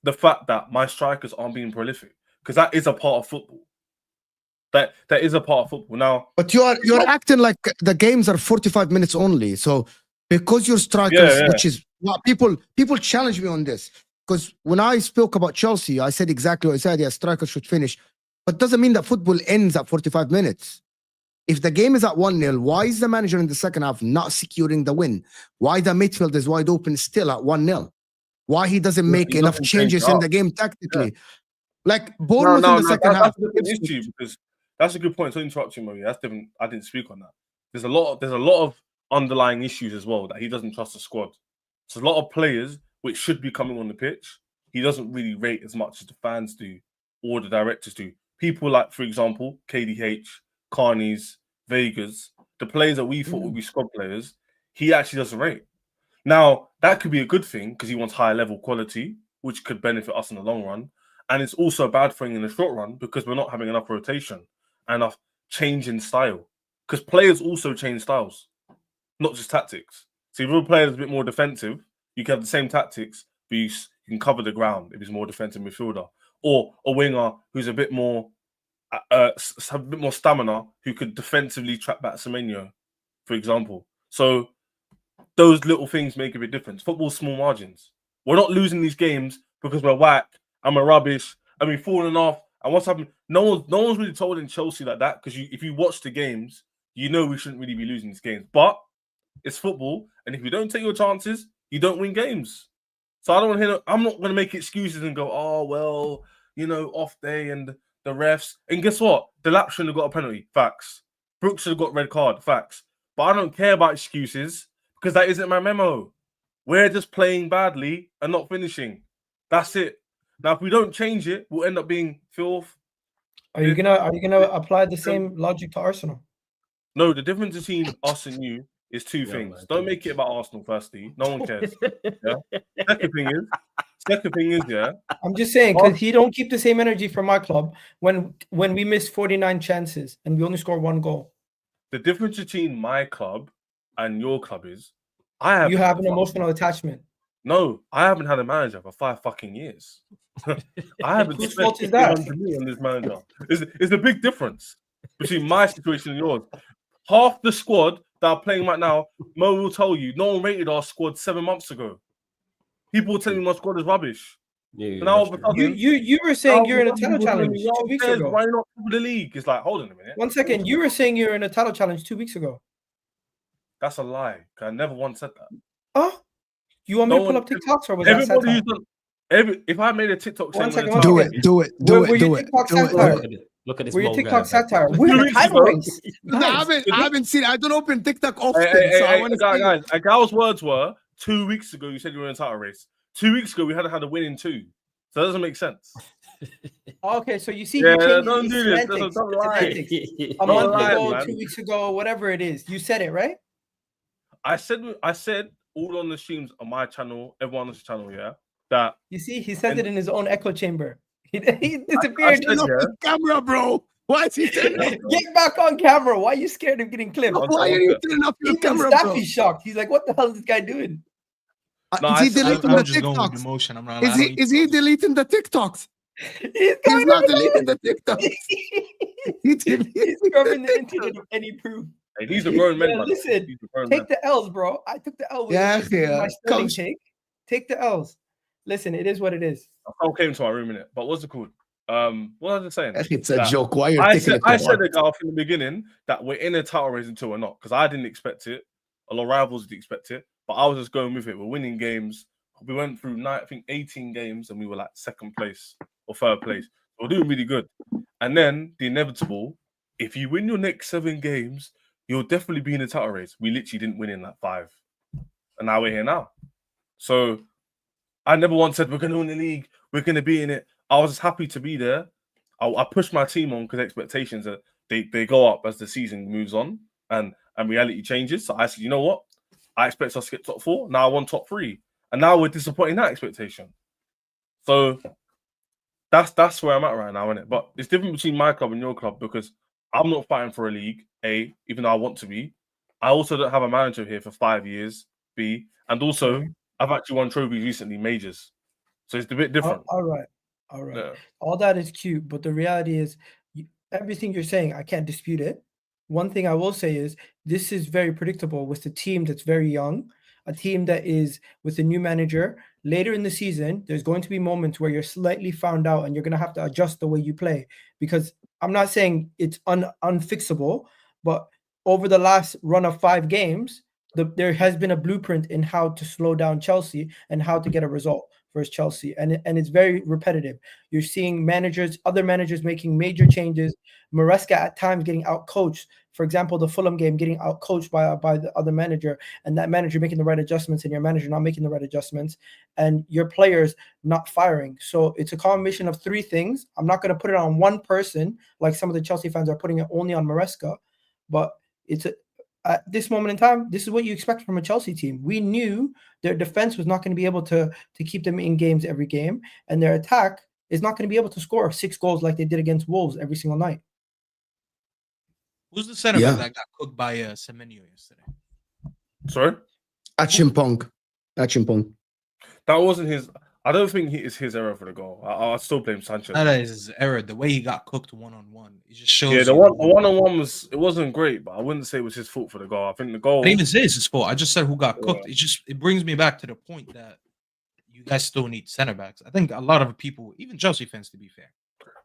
the fact that my strikers aren't being prolific, because that is a part of football. That is a part of football now. But you're acting like the games are 45 minutes only. So because your strikers, which is what people challenge me on this. Because when I spoke about Chelsea, I said exactly what I said. Yeah, strikers should finish. But doesn't mean that football ends at 45 minutes. If the game is at 1-0, why is the manager in the second half not securing the win? Why the midfield is wide open still at 1-0? Why he doesn't make enough changes in the game tactically? Yeah. Like Bournemouth in the second half. That's a good issue, because that's a good point. So interrupt you, Murray. That's different. I didn't speak on that. There's a lot of underlying issues as well that he doesn't trust the squad. So a lot of players which should be coming on the pitch, he doesn't really rate as much as the fans do or the directors do. People like, for example, KDH, Carney's, Vegas, the players that we thought would be squad players, he actually doesn't rate. Now, that could be a good thing because he wants higher level quality, which could benefit us in the long run. And it's also a bad thing in the short run because we're not having enough rotation and enough change in style. Because players also change styles, not just tactics. So if a player is a bit more defensive, you can have the same tactics, but you can cover the ground if he's more defensive midfielder. Or a winger who's a bit more stamina, who could defensively trap back Semenyo, for example. So those little things make a big difference. Football's small margins. We're not losing these games because we're whack and we're rubbish and we've fallen off. And what's happened? No one's really told in Chelsea like that, because if you watch the games, you know we shouldn't really be losing these games. But it's football, and if you don't take your chances, you don't win games. So I don't want to hear. I'm not going to make excuses and go, oh well, you know, off day and the refs. And guess what? The Lap shouldn't have got a penalty. Facts. Brooks should have got red card. Facts. But I don't care about excuses because that isn't my memo. We're just playing badly and not finishing. That's it. Now, if we don't change it, we'll end up being filth. Are you gonna apply the same logic to Arsenal? No, the difference between us and you is two things. Don't make it about Arsenal, firstly. No one cares. Yeah. Second thing is, yeah. I'm just saying, because he don't keep the same energy for my club when we miss 49 chances and we only score 1 goal. The difference between my club and your club is you have an emotional attachment. No, I haven't had a manager for 5 fucking years. I haven't spent $100 million on this manager. It's a big difference between my situation and yours. Half the squad that are playing right now, Mo will tell you, no one rated our squad 7 months ago. People will tell me my squad is rubbish. Yeah, now all of a sudden, you were saying you're in a title challenge 2 weeks ago. Why not the league? It's like, hold on a minute. 1 second. You were saying you're in a title challenge 2 weeks ago. That's a lie. I never once said that. Oh, you want me to pull up TikToks or was that satire? If I made a TikTok saying do it. Look at this. Were your TikTok guy. satire? We're in the title race. I haven't seen it. I don't open TikTok often, Hey, I want to see. guys, Egal's words were 2 weeks ago. You said you were in a title race. 2 weeks ago, we hadn't had a win in 2, so that doesn't make sense. Okay, so you see, don't do this. Don't lie. A month ago, 2 weeks ago, whatever it is, you said it, right? I said all on the streams on my channel, everyone on the channel, yeah. That you see, he said it in his own echo chamber. He disappeared. Turn off the camera, bro. Why is he turning off? Get back on camera. Why are you scared of getting clipped? Why are you turning off your camera, bro? Staffy's shocked. He's like, "What the hell is this guy doing?" Is he deleting the TikToks? Emotion. Is he deleting the TikToks? He's not deleting the TikToks. He's scrubbing the internet of any proof. Hey, he's a grown man. Listen, take the L's, bro. I took the L with my sterling take. Take the L's. Listen, it is what it is. I came to my room in it, but what's it called? What was I saying? It's a joke. Why are I said Egal from the beginning that we're in a title race until we're not, because I didn't expect it. A lot of rivals didn't expect it, but I was just going with it. We're winning games. We went through 18 games and we were like second place or third place. We're doing really good. And then the inevitable, if you win your next 7 games, you'll definitely be in the title race. We literally didn't win in like 5. And now we're here now. So I never once said we're going to win the league. We're going to be in it. I was happy to be there. I pushed my team on because expectations are they go up as the season moves on and reality changes. So I said, you know what? I expect us to get top 4. Now I want top 3. And now we're disappointing that expectation. So that's where I'm at right now, isn't it? But it's different between my club and your club because I'm not fighting for a league, A, even though I want to be. I also don't have a manager here for 5 years, B. And also, I've actually won trophies recently, majors. So it's a bit different. All right. Yeah. All that is cute, but the reality is everything you're saying, I can't dispute it. One thing I will say is this is very predictable with a team that's very young, a team that is with a new manager. Later in the season, there's going to be moments where you're slightly found out and you're going to have to adjust the way you play. Because I'm not saying it's unfixable, but over the last run of 5 games, there has been a blueprint in how to slow down Chelsea and how to get a result versus Chelsea. And it's very repetitive. You're seeing other managers making major changes. Maresca at times getting out-coached. For example, the Fulham game getting out-coached by the other manager, and that manager making the right adjustments and your manager not making the right adjustments, and your players not firing. So it's a combination of 3 things. I'm not going to put it on one person like some of the Chelsea fans are putting it only on Maresca, but at this moment in time, this is what you expect from a Chelsea team. We knew their defense was not going to be able to keep them in games every game, and their attack is not going to be able to score 6 goals like they did against Wolves every single night. Who's the center back that got cooked by Semenyo yesterday? Sorry? Achimpong. That wasn't his. I don't think it's his error for the goal. I still blame Sanchez. That is his error. The way he got cooked 1-on-1, it just shows. Yeah, the one-on-one wasn't great, but I wouldn't say it was his fault for the goal. I think the goal. I didn't even say it's his fault. I just said who got cooked. It brings me back to the point that you guys still need center backs. I think a lot of people, even Chelsea fans, to be fair,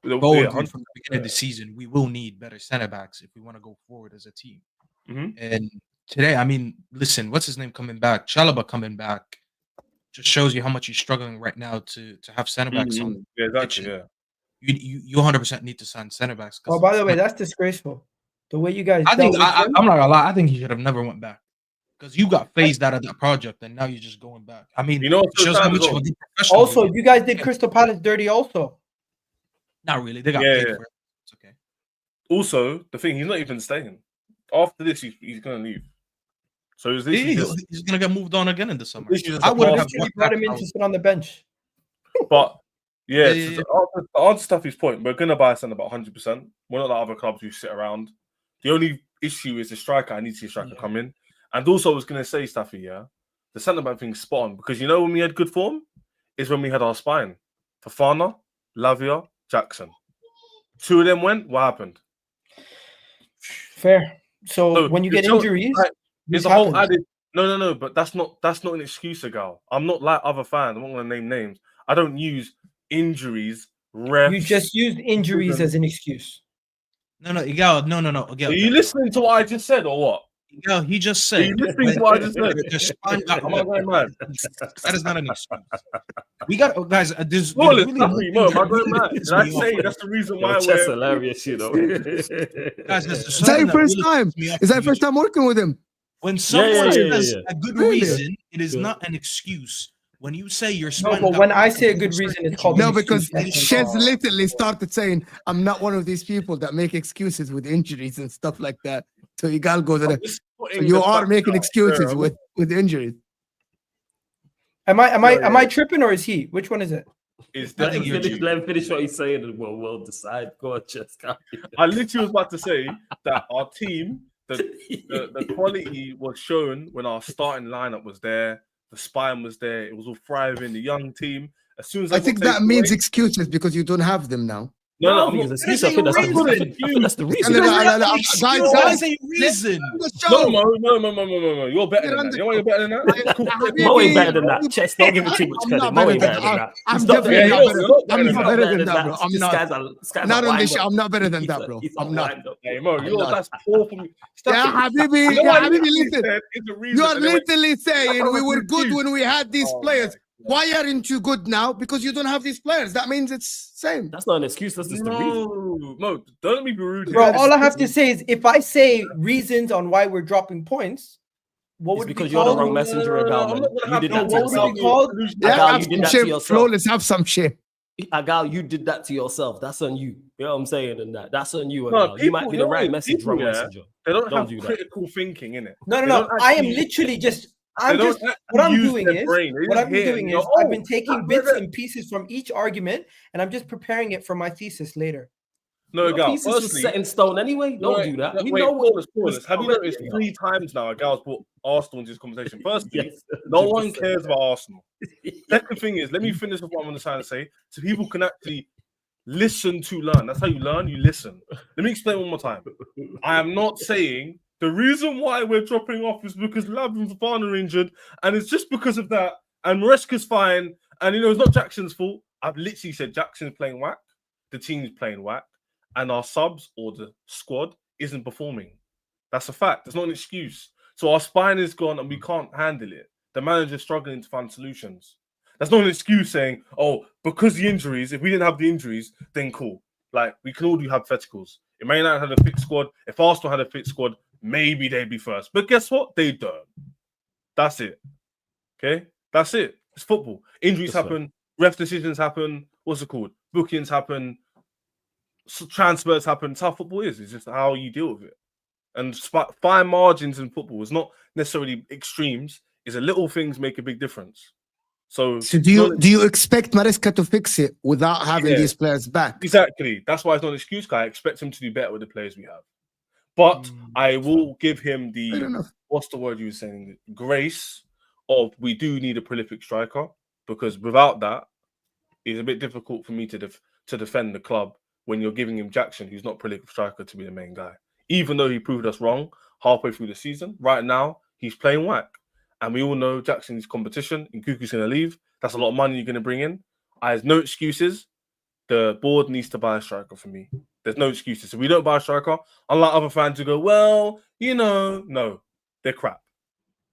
from the beginning of the season, we will need better center backs if we want to go forward as a team. Mm-hmm. And today, I mean, listen, what's his name coming back? Chalobah coming back just shows you how much you're struggling right now to have center backs on. Yeah, exactly. Yeah, you 100% need to sign center backs. Oh, by the way, that's disgraceful. The way you guys, I'm not gonna lie. I think he should have never went back because you got phased out of that project and now you're just going back. I mean, it shows how much of a good professional. Also, you guys did Crystal Palace dirty. Also, not really. They got paid for it. It's okay. Also, the thing, he's not even staying. After this, he's going to leave. So he's going to get moved on again in the summer. I would have brought him in to sit on the bench. But, to answer Staffy's point, we're going to buy centre about 100%. We're not like other clubs who sit around. The only issue is the striker. I need to see a striker come in. And also, I was going to say, Staffy, the centre-back thing's spot on. Because you know when we had good form? Is when we had our spine. Fofana, Lavia, Jackson. 2 of them went. What happened? Fair. So when you get injuries, there's a whole added. No. But that's not an excuse, Egal. I'm not like other fans. I'm not going to name names. I don't use injuries. Refs. You just used injuries as an excuse. No, Egal. No. Egal, are you listening to what I just said, or what? Egal, he just said. Are you listening to what I just said? Am I going mad? That is not an excuse. We got guys. There's Flawlees, really Staffy, no Mo, thing am I that going really mad? pisses Did I me off. say that's the reason why That's we're hilarious, you know. Guys, there's Is that something your that first really time? pisses me off Is that with your first you. time working with him? When someone yeah. says a good Really? reason, it is Yeah. not an excuse. When you say your No, spine but got when I popped say a from good certain reason, it's called injury, No, an excuse. because Shez literally started saying, I'm not one of these people that make excuses with injuries and stuff like that. So Egal goes, I'm so just you putting the are facts making out excuses there. with injuries. Am Yeah. I tripping or is he? Which one is it? It's I think definitely you're you. Let him finish what he's saying, and we'll decide. Go on, Jessica. I literally was about to say that our team, the quality was shown when our starting lineup was there, the spine was there, it was all thriving, the young team. As soon as I think that taken means away, excuses because you don't have them now. no, I I'm think not. it's an excuse. I think that's the reason. No, That's not an guys, excuse, guys, that's a reason. the No, show. no. You're better than that. You know why you're better than that? Cool. Mo ain't better than that. Chess, don't give him too much I'm credit. not Mo better ain't than better than that. that. I'm He's not definitely better not than better. You're not I'm better not than better than that, bro. I'm This not. guy's Not a on this wind shit. up. I'm not better than He's that, a- bro. he's a I'm not. wind up. Hey, Mo, not. that's poor for me. Yeah, Habibi, You know what I Habibi, literally listen. said is the reason, You are and then when- literally saying we were good when we had these Oh, players. my Why aren't you good now? Because you don't have these players. That means it's same. That's not an excuse. That's just the reason. No, Mo, don't let me be rude. Bro, here. all I have to say is if I say reasons on why we're dropping points, what It's would it because be you're the called? wrong messenger, I'm Egal, not man. gonna You have did no- that to what would it yourself. be called? Yeah, Egal, have you did some that to shit. yourself. Flawless, have some shit. Egal, you did that to yourself. That's on you. You know what I'm saying? And that's on you, No, Egal. You might be the right message, people, wrong yeah, messenger. They don't Don't have do that. critical thinking in it. No. I am literally just. I'm just. What I'm doing is. What I'm doing is. I've been taking bits and pieces from each argument, and I'm just preparing it for my thesis later. No, Your Egal. thesis was Firstly, set in stone anyway. Don't do that. We Wait, know what. Flawless. Have you noticed 3 times now Egal's brought Arsenal into this conversation? Firstly, Yes, no one 100%. cares about Arsenal. Second thing is, let me finish with what I'm trying to say, so people can actually listen to learn. That's how you learn. You listen. Let me explain one more time. I am not saying the reason why we're dropping off is because Lavin's Varner are injured, and it's just because of that. And Maresca's fine, and it's not Jackson's fault. I've literally said Jackson's playing whack, the team's playing whack, and our subs or the squad isn't performing. That's a fact. It's not an excuse. So our spine is gone, and we can't handle it. The manager's struggling to find solutions. That's not an excuse saying, oh, because the injuries, if we didn't have the injuries, then cool. Like, we can all do hypotheticals. If Man United had a fit squad, if Arsenal had a fit squad, maybe they'd be first. But guess what? They don't. That's it. Okay? That's it. It's football. Injuries happen. Ref decisions happen. What's it called? Bookings happen. Transfers happen. It's how football is. It's just how you deal with it. And fine margins in football is not necessarily extremes. It's a little things make a big difference. So do you expect Maresca to fix it without having these players back? Exactly. That's why it's not an excuse, guy. I expect him to do better with the players we have. But I will give him the what's the word you were saying? Grace of we do need a prolific striker, because without that, it's a bit difficult for me to defend the club when you're giving him Jackson, who's not a prolific striker, to be the main guy. Even though he proved us wrong halfway through the season, right now he's playing whack. And we all know Jackson's competition and Kuku's going to leave. That's a lot of money you're going to bring in. There's no excuses. The board needs to buy a striker for me. There's no excuses. If we don't buy a striker, unlike other fans who go, well, no, they're crap.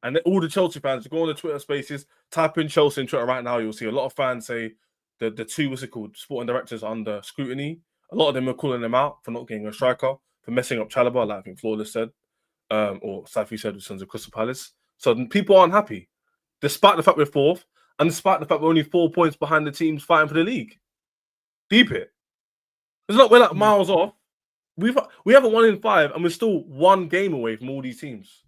And all the Chelsea fans, go on the Twitter spaces, type in Chelsea in Twitter right now, you'll see a lot of fans say the two, what's it called, sporting directors are under scrutiny. A lot of them are calling them out for not getting a striker, for messing up Chalobah, like I think Flawless said, or Staffy said with Sons of Crystal Palace. So people aren't happy, despite the fact we're fourth, and despite the fact we're only 4 points behind the teams fighting for the league. Deep it. It's not we're like miles off. We haven't won in 5, and we're still 1 game away from all these teams.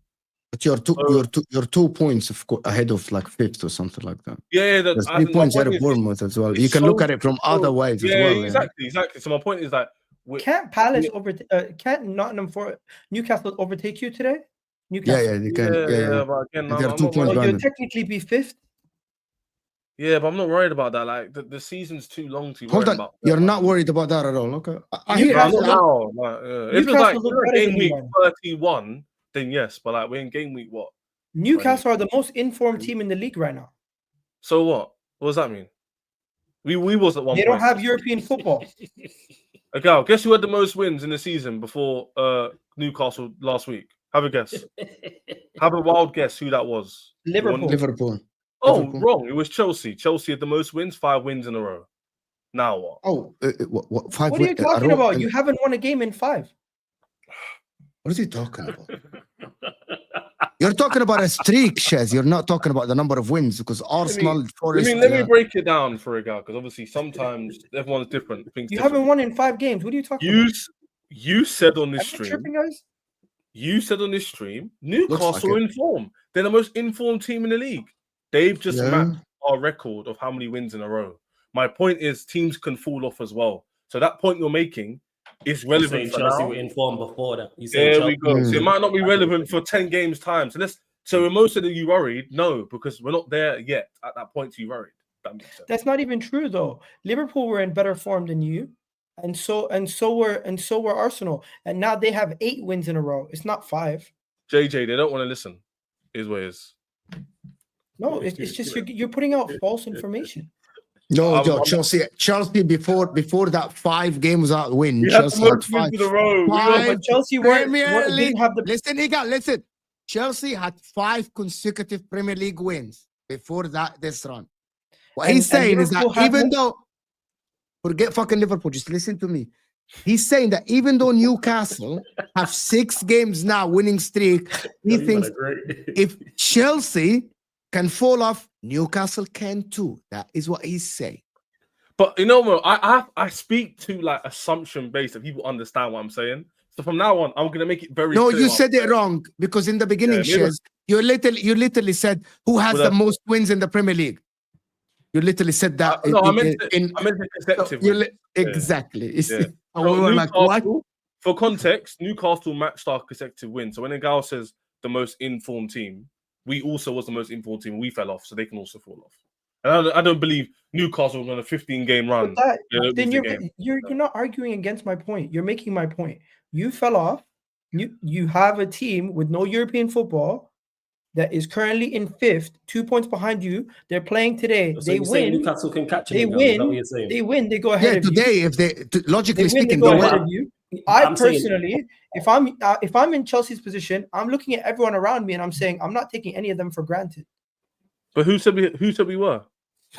But you're 2 points ahead of like 5th or something like that. Yeah, there's 3 points ahead of Bournemouth as well. You can look at it from other ways as well. Exactly. So my point is that can't Palace can't Newcastle overtake you today? Newcastle. Yeah, they can. Yeah. But again, they're 2 points behind. You'll technically be 5th. Yeah, but I'm not worried about that. Like the season's too long to Hold on. about. You're not worried about that at all. Okay. If it's like game week 31, then yes. But like we're in game week what? Newcastle are the most informed team in the league right now. So what? What does that mean? We was at one. They don't have European football. Okay, guess who had the most wins in the season before Newcastle last week? Have a guess. Have a wild guess who that was. Liverpool. Oh, Liverpool. wrong. It was Chelsea. Chelsea had the most wins, 5 wins in a row. Now what? Oh, what 5 What are you wins? talking about? You haven't won a game in 5. What is he talking about? You're talking about a streak, Shez. You're not talking about the number of wins because Arsenal, Forest. Let me break it down for Egal because obviously sometimes everyone's different. You haven't won in 5 games. What are you talking about? You said on this Am I stream. tripping, guys? You said on this stream, Newcastle like are in form. They're the most informed team in the league. They've just matched our record of how many wins in a row. My point is teams can fall off as well. So that point you're making is relevant for Chelsea now. were informed before that. There we go. So it might not be relevant for 10 games time. So in most of you worried? No, because we're not there yet at that point you worried. That makes sense. That's not even true though. Liverpool were in better form than you. And so were Arsenal. And now they have 8 wins in a row. It's not 5. JJ, they don't want to listen. Is what it is. No, it's just you're putting out false information. No, Chelsea before that 5 games out win. Chelsea had 5 in a row. But Chelsea didn't have the Listen. Chelsea had 5 consecutive Premier League wins before this run. What he's saying is that even though forget fucking Liverpool, just listen to me. He's saying that even though Newcastle have 6 games now winning streak, he thinks if Chelsea can fall off, Newcastle can too. That is what he's saying. But you know what? I speak to like assumption based that people understand what I'm saying. So from now on, I'm gonna make it very clear. You said it wrong because in the beginning, Shez, you literally said who has the most wins in the Premier League. You literally said that. I meant the consecutive. Exactly. Yeah. We were like, what? For context, Newcastle matched our consecutive wins. So when Egal says the most informed team, we also was the most informed team. We fell off, so they can also fall off. And I don't believe Newcastle was on a 15-game run. Then you're not arguing against my point. You're making my point. You fell off. You have a team with no European football that is currently in 5th, 2 points behind you. They're playing today. So they win. Newcastle can catch they win. They win. They go ahead of today, you. if they logically speaking, they go ahead of you. I personally, if I'm in Chelsea's position, I'm looking at everyone around me and I'm saying I'm not taking any of them for granted. But who said we were?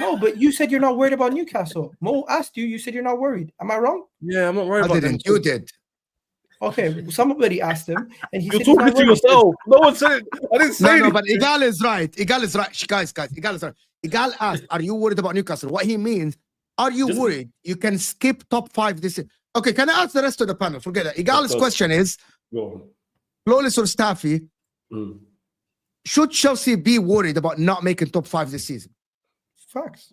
No, but you said you're not worried about Newcastle. Mo asked you. You said you're not worried. Am I wrong? Yeah, I'm not worried about them. You did. Okay, somebody asked him, and he You're said talking to yourself. No one said it. I didn't say No, but Egal is right. Egal is right. Guys, Egal is right. Egal asked, are you worried about Newcastle? What he means, are you worried you can skip top 5 this year? Okay, can I ask the rest of the panel? Forget that. Egal's question is, Flawlees or Staffy, should Chelsea be worried about not making top 5 this season? Facts.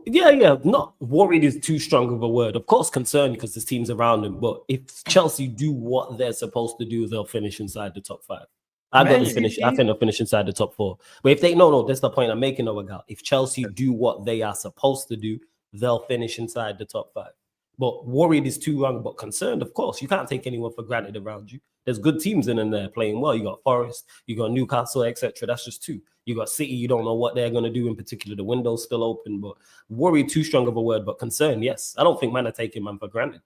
Yeah. Not worried is too strong of a word. Of course, concerned because there's teams around them. But if Chelsea do what they're supposed to do, they'll finish inside the top 5. I think they'll finish inside the top 4. But if they that's the point I'm making, Egal. If Chelsea do what they are supposed to do, they'll finish inside the top 5. But worried is too wrong. But concerned, of course, you can't take anyone for granted around you. There's good teams in there playing well. You got Forest, you got Newcastle, etc. That's just 2. You got City. You don't know what they're going to do in particular. The window's still open. But worried, too strong of a word. But concerned, yes. I don't think man are taking man for granted.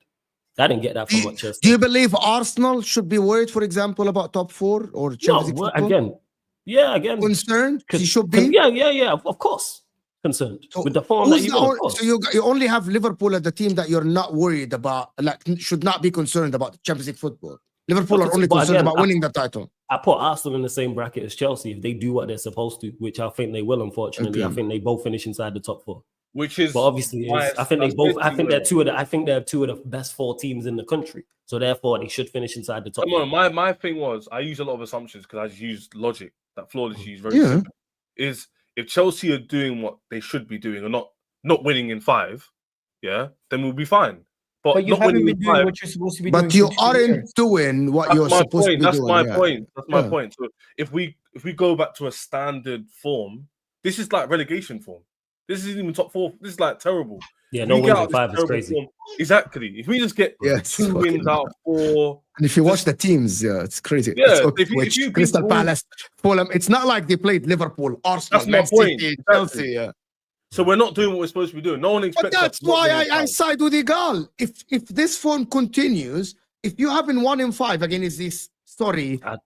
I didn't get that from what Chelsea. Do you believe Arsenal should be worried, for example, about top 4 or Champions League football? Again. Concerned? He should be. Yeah. Of course. Concerned with the form that so you only have Liverpool as the team that you're not worried about, like should not be concerned about Champions League football. Liverpool are only concerned about winning the title. I put Arsenal in the same bracket as Chelsea if they do what they're supposed to, which I think they will. Unfortunately, I think they both finish inside the top 4. Which is, but obviously, I think they both. I think they're two of the best 4 teams in the country. So therefore, they should finish inside the top. My thing was I use a lot of assumptions because I just used logic that Flawlees use very simple. Is if Chelsea are doing what they should be doing or not winning in 5, then we'll be fine. But you haven't been doing what you're supposed to be doing. But you aren't doing what you're supposed to be doing. That's my point. That's my point. So if we go back to a standard form, this is like relegation form. This isn't even top 4. This is like terrible. Yeah, no wins in 5 is crazy. Form, exactly. If we just get 2 wins out of 4, and if you watch the teams, it's crazy. Yeah, if you Crystal Palace, Fulham, it's not like they played Liverpool, Arsenal, Man City, Chelsea. Yeah. So we're not doing what we're supposed to be doing. No one expects. But that's why I side with Egal. If this form continues, if you haven't won in 5 against this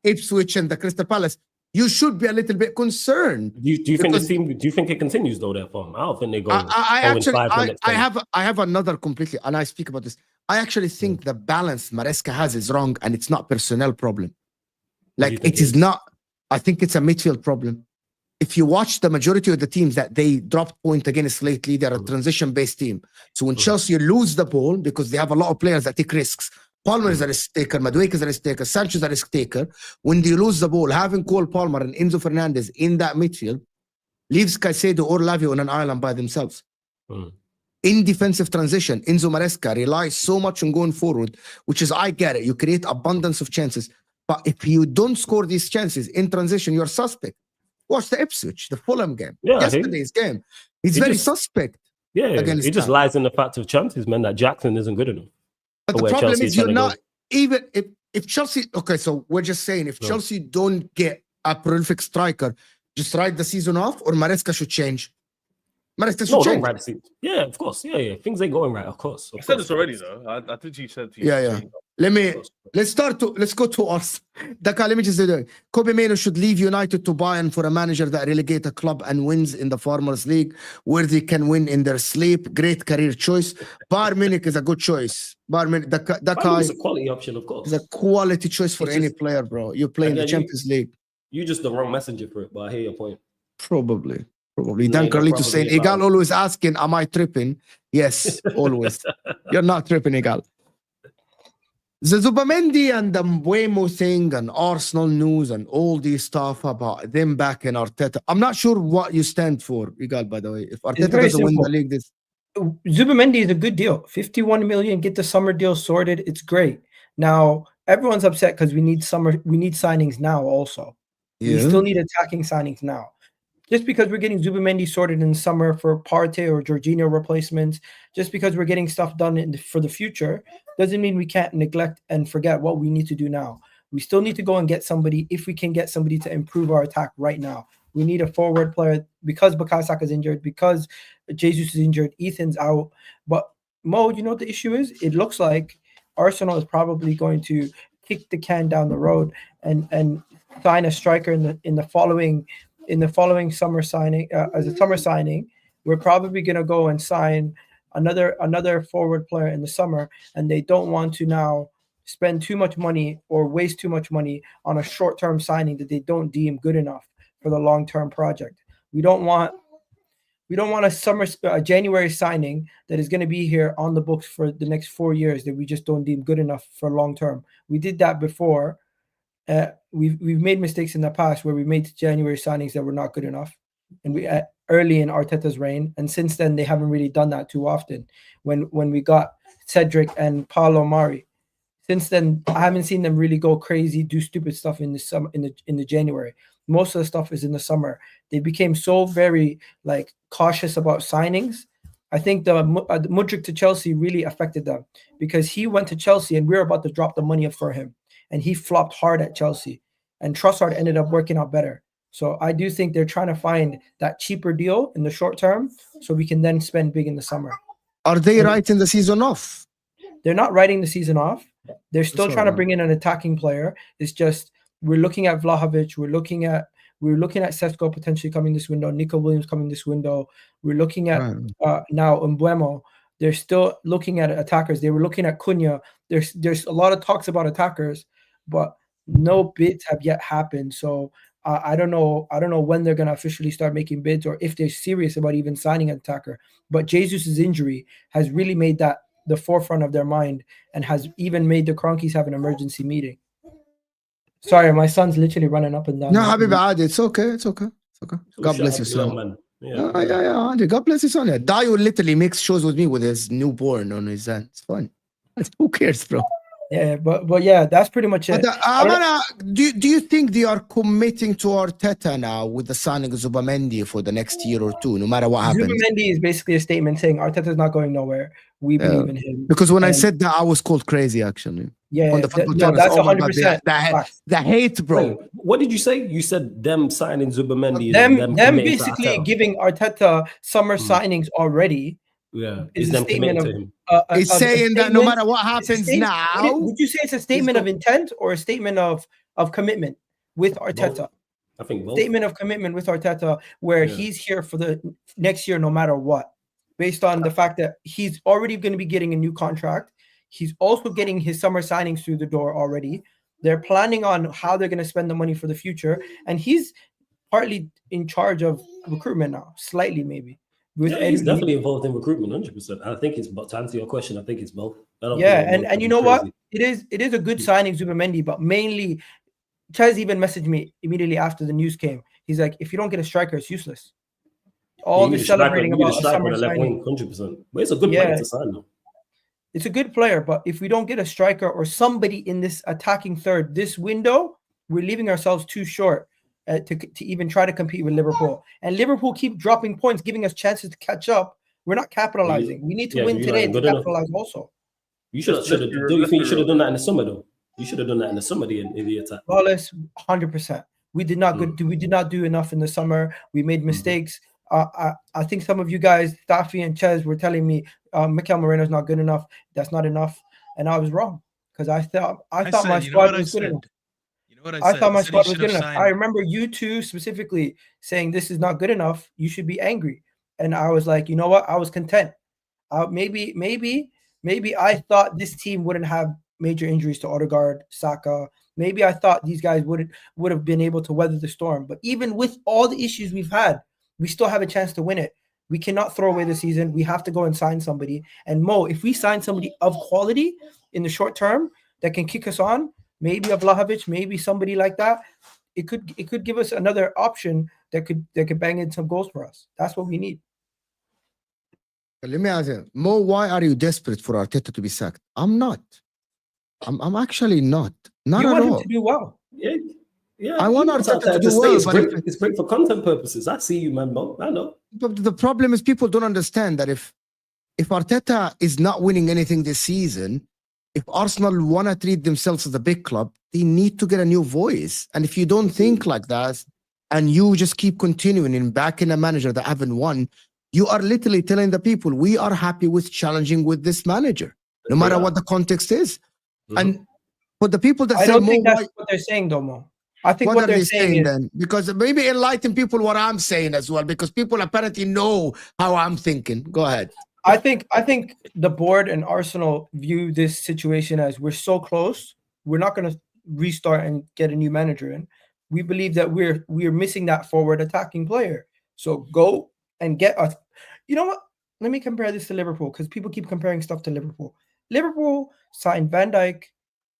Ipswich and the Crystal Palace, you should be a little bit concerned. Do you think this team? Do you think it continues though? That form? I don't think they go. I have another completely, and I speak about this. I actually think the balance Maresca has is wrong, and it's not personnel problem. Like it is not. I think it's a midfield problem. If you watch the majority of the teams that they dropped point against lately, they're a transition-based team. So when Chelsea lose the ball because they have a lot of players that take risks. Palmer is a risk taker, Madueke is a risk taker, Sanchez is a risk taker. When they lose the ball, having Cole Palmer and Enzo Fernandez in that midfield leaves Caicedo or Lavio on an island by themselves. In defensive transition, Enzo Maresca relies so much on going forward, which is, I get it, you create abundance of chances. But if you don't score these chances in transition, you're suspect. Watch the Ipswich, the Fulham game, yesterday's game. He's very suspect. Yeah, he just lies in the fact of chances, man, that Jackson isn't good enough. But the problem is you're not, even if Chelsea, okay, so we're just saying, if Chelsea don't get a prolific striker, just write the season off, or Maresca should change. Maresca should change. Don't write the season. Yeah, of course. Yeah. Things ain't going right, of course. I said this already, though. I think you said to you. Yeah. Let's go to us. Daka, let me just say that Kobbie Mainoo should leave United to Bayern for a manager that relegate a club and wins in the Farmers League, where they can win in their sleep. Great career choice. Bayern Munich is a good choice. Bayern Munich, Daka is a quality option, of course. It's a quality choice for any player, bro. You play in the Champions League. You're just the wrong messenger for it, but I hear your point. Probably. Dan Carlito saying, Egal always asking, am I tripping? Yes, always. You're not tripping, Egal. The Zubimendi and the Mbeumo thing and Arsenal news and all this stuff about them back in Arteta. I'm not sure what you stand for, Egal, by the way. If Arteta doesn't win the league, Zubimendi is a good deal. 51 million, get the summer deal sorted. It's great. Now, everyone's upset because we need signings now also. Yeah. We still need attacking signings now. Just because we're getting Zubimendi sorted in the summer for Partey or Jorginho replacements, just because we're getting stuff done for the future, doesn't mean we can't neglect and forget what we need to do now. We still need to go and get somebody, if we can get somebody to improve our attack right now. We need a forward player because Bukayo Saka is injured, because Jesus is injured, Ethan's out. But Mo, you know what the issue is? It looks like Arsenal is probably going to kick the can down the road and sign a striker in the following summer signing. As a summer signing, we're probably going to go and sign another forward player in the summer, and they don't want to now spend too much money or waste too much money on a short-term signing that they don't deem good enough for the long-term project. We don't want a January signing that is going to be here on the books for the next 4 years that we just don't deem good enough for long-term. We did that before. We've made mistakes in the past where we made January signings that were not good enough, and we early in Arteta's reign, and since then they haven't really done that too often. When we got Cedric and Paulo Mari, since then I haven't seen them really go crazy, do stupid stuff in the summer, in the January. Most of the stuff is in the summer. They became so very cautious about signings. I think the Mudryk to Chelsea really affected them, because he went to Chelsea and we were about to drop the money for him, and he flopped hard at Chelsea, and Trossard ended up working out better. So I do think they're trying to find that cheaper deal in the short term so we can then spend big in the summer. Are they writing the season off? They're not writing the season off. They're still trying to bring in an attacking player. It's just we're looking at Vlahovic. We're looking at Sesko potentially coming this window. Nico Williams coming this window. We're looking at now Mbeumo. They're still looking at attackers. They were looking at Cunha. There's a lot of talks about attackers, but no bids have yet happened. So I don't know when they're going to officially start making bids, or if they're serious about even signing an attacker. But Jesus' injury has really made that the forefront of their mind, and has even made the Cronkies have an emergency meeting. Sorry, my son's literally running up and down. No, Habib Adi, it's okay. God bless your son, man. Yeah. God bless your son. Yeah. Dio literally makes shows with me with his newborn on his hand. It's fun. Who cares, bro? Yeah, but yeah, that's pretty much it. Do you think they are committing to Arteta now with the signing of Zubimendi for the next year or two, no matter what happens? Zubimendi is basically a statement saying Arteta's not going nowhere. We believe in him. Because when I said that, I was called crazy, actually. Yeah, on the that's 100%. The hate, bro. Wait, what did you say? You said them signing Zubimendi. Them basically giving Arteta summer signings already. Yeah, is them committing to him. It's saying that no matter what happens now. Would you say it's a statement of intent or a statement of commitment with Arteta? I think both. Statement of commitment with Arteta, where he's here for the next year, no matter what, based on the fact that he's already going to be getting a new contract. He's also getting his summer signings through the door already. They're planning on how they're going to spend the money for the future, and he's partly in charge of recruitment now, slightly maybe. He's definitely involved in recruitment, 100%. I think it's, but to answer your question, I think it's both. And you know what? It is a good signing, Zubimendi, but mainly, Chez even messaged me immediately after the news came. He's like, if you don't get a striker, it's useless. All this celebrating about a summer signing, 100%. But it's a good player to sign, though. It's a good player, but if we don't get a striker or somebody in this attacking third this window, we're leaving ourselves too short to even try to compete with Liverpool. And Liverpool keep dropping points, giving us chances to catch up. We're not capitalizing. We need to win today to capitalize also. You should have. Do you think you should have done that in the summer, though? You should have done that in the summer, in the attack. Flawless, 100%. We did not we did not do enough in the summer. We made mistakes. I think some of you guys, Staffy and Chez, were telling me Mikel Moreno's not good enough. That's not enough, and I was wrong because I thought my squad was good enough. You know what I thought my squad was good enough. I remember you two specifically saying this is not good enough. You should be angry, and I was like, you know what? I was content. Maybe I thought this team wouldn't have major injuries to Odegaard, Saka. Maybe I thought these guys would have been able to weather the storm. But even with all the issues we've had, we still have a chance to win it. We cannot throw away the season. We have to go and sign somebody. And Mo, if we sign somebody of quality in the short term that can kick us on, maybe a Vlahovic, maybe somebody like that, it could give us another option that could bang in some goals for us. That's what we need. Let me ask you, Mo, why are you desperate for Arteta to be sacked? I'm not. I'm actually not. Not you at want all. him to do well. Yeah, I want Arteta to do well, but it's great for content purposes. I see you, man, Mo. I know. But the problem is people don't understand that if Arteta is not winning anything this season, if Arsenal want to treat themselves as a big club, they need to get a new voice. And if you don't think like that, and you just keep continuing in backing a manager that haven't won, you are literally telling the people, we are happy with challenging with this manager, no matter what the context is. And but the people that I say, don't think that's what they're saying, though, Mo. I think what they're saying is, then, because maybe enlighten people what I'm saying as well, because people apparently know how I'm thinking. Go ahead. I think the board and Arsenal view this situation as we're so close, we're not going to restart and get a new manager in. We believe that we're missing that forward attacking player. So go and get us. You know what? Let me compare this to Liverpool because people keep comparing stuff to Liverpool. Liverpool signed Van Dijk,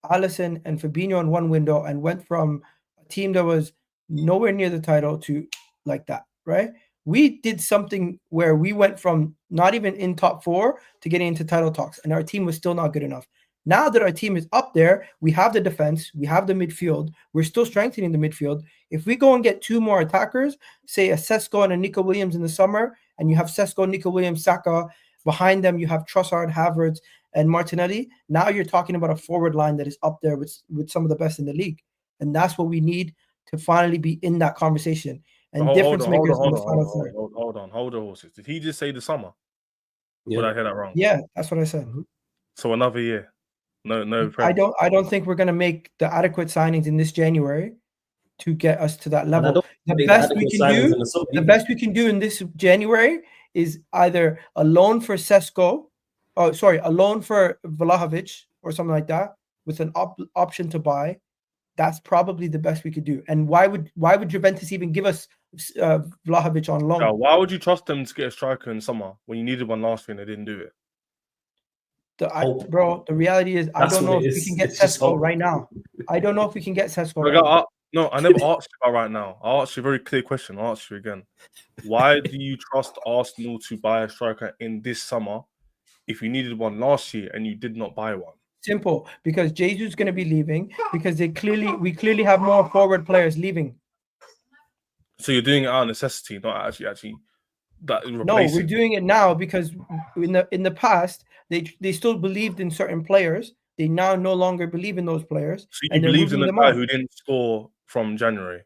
Alisson, and Fabinho in one window and went from a team that was nowhere near the title to like that, right? We did something where we went from not even in top 4 to getting into title talks, and our team was still not good enough. Now that our team is up there, we have the defense, we have the midfield, we're still strengthening the midfield. If we go and get 2 more attackers, say a Sesko and a Nico Williams in the summer, and you have Sesko, Nico Williams, Saka, behind them you have Trossard, Havertz, and Martinelli, now you're talking about a forward line that is up there with some of the best in the league. And that's what we need to finally be in that conversation. And difference makers in the final third. Hold on, horses. Did he just say the summer? Yeah. Did I hear that wrong? Yeah, that's what I said. So another year. No. I don't think we're gonna make the adequate signings in this January to get us to that level. The best we can do in this January is either a loan for Sesko, a loan for Vlahovic or something like that with an option to buy. That's probably the best we could do. And why would Juventus even give us Vlahovic on loan? Yeah, why would you trust them to get a striker in summer when you needed one last year and they didn't do it? The reality is I don't know if we can get Sesko right now. I don't know if we can get Sesko right now. No, I never asked you about right now. I'll ask you a very clear question. I'll ask you again. Why do you trust Arsenal to buy a striker in this summer if you needed one last year and you did not buy one? Simple, because Jesus is going to be leaving because we clearly have more forward players leaving. So you're doing it out of necessity, not actually that. No, we're doing it now because in the past they still believed in certain players. They now no longer believe in those players. So you believed in the guy who didn't score from January?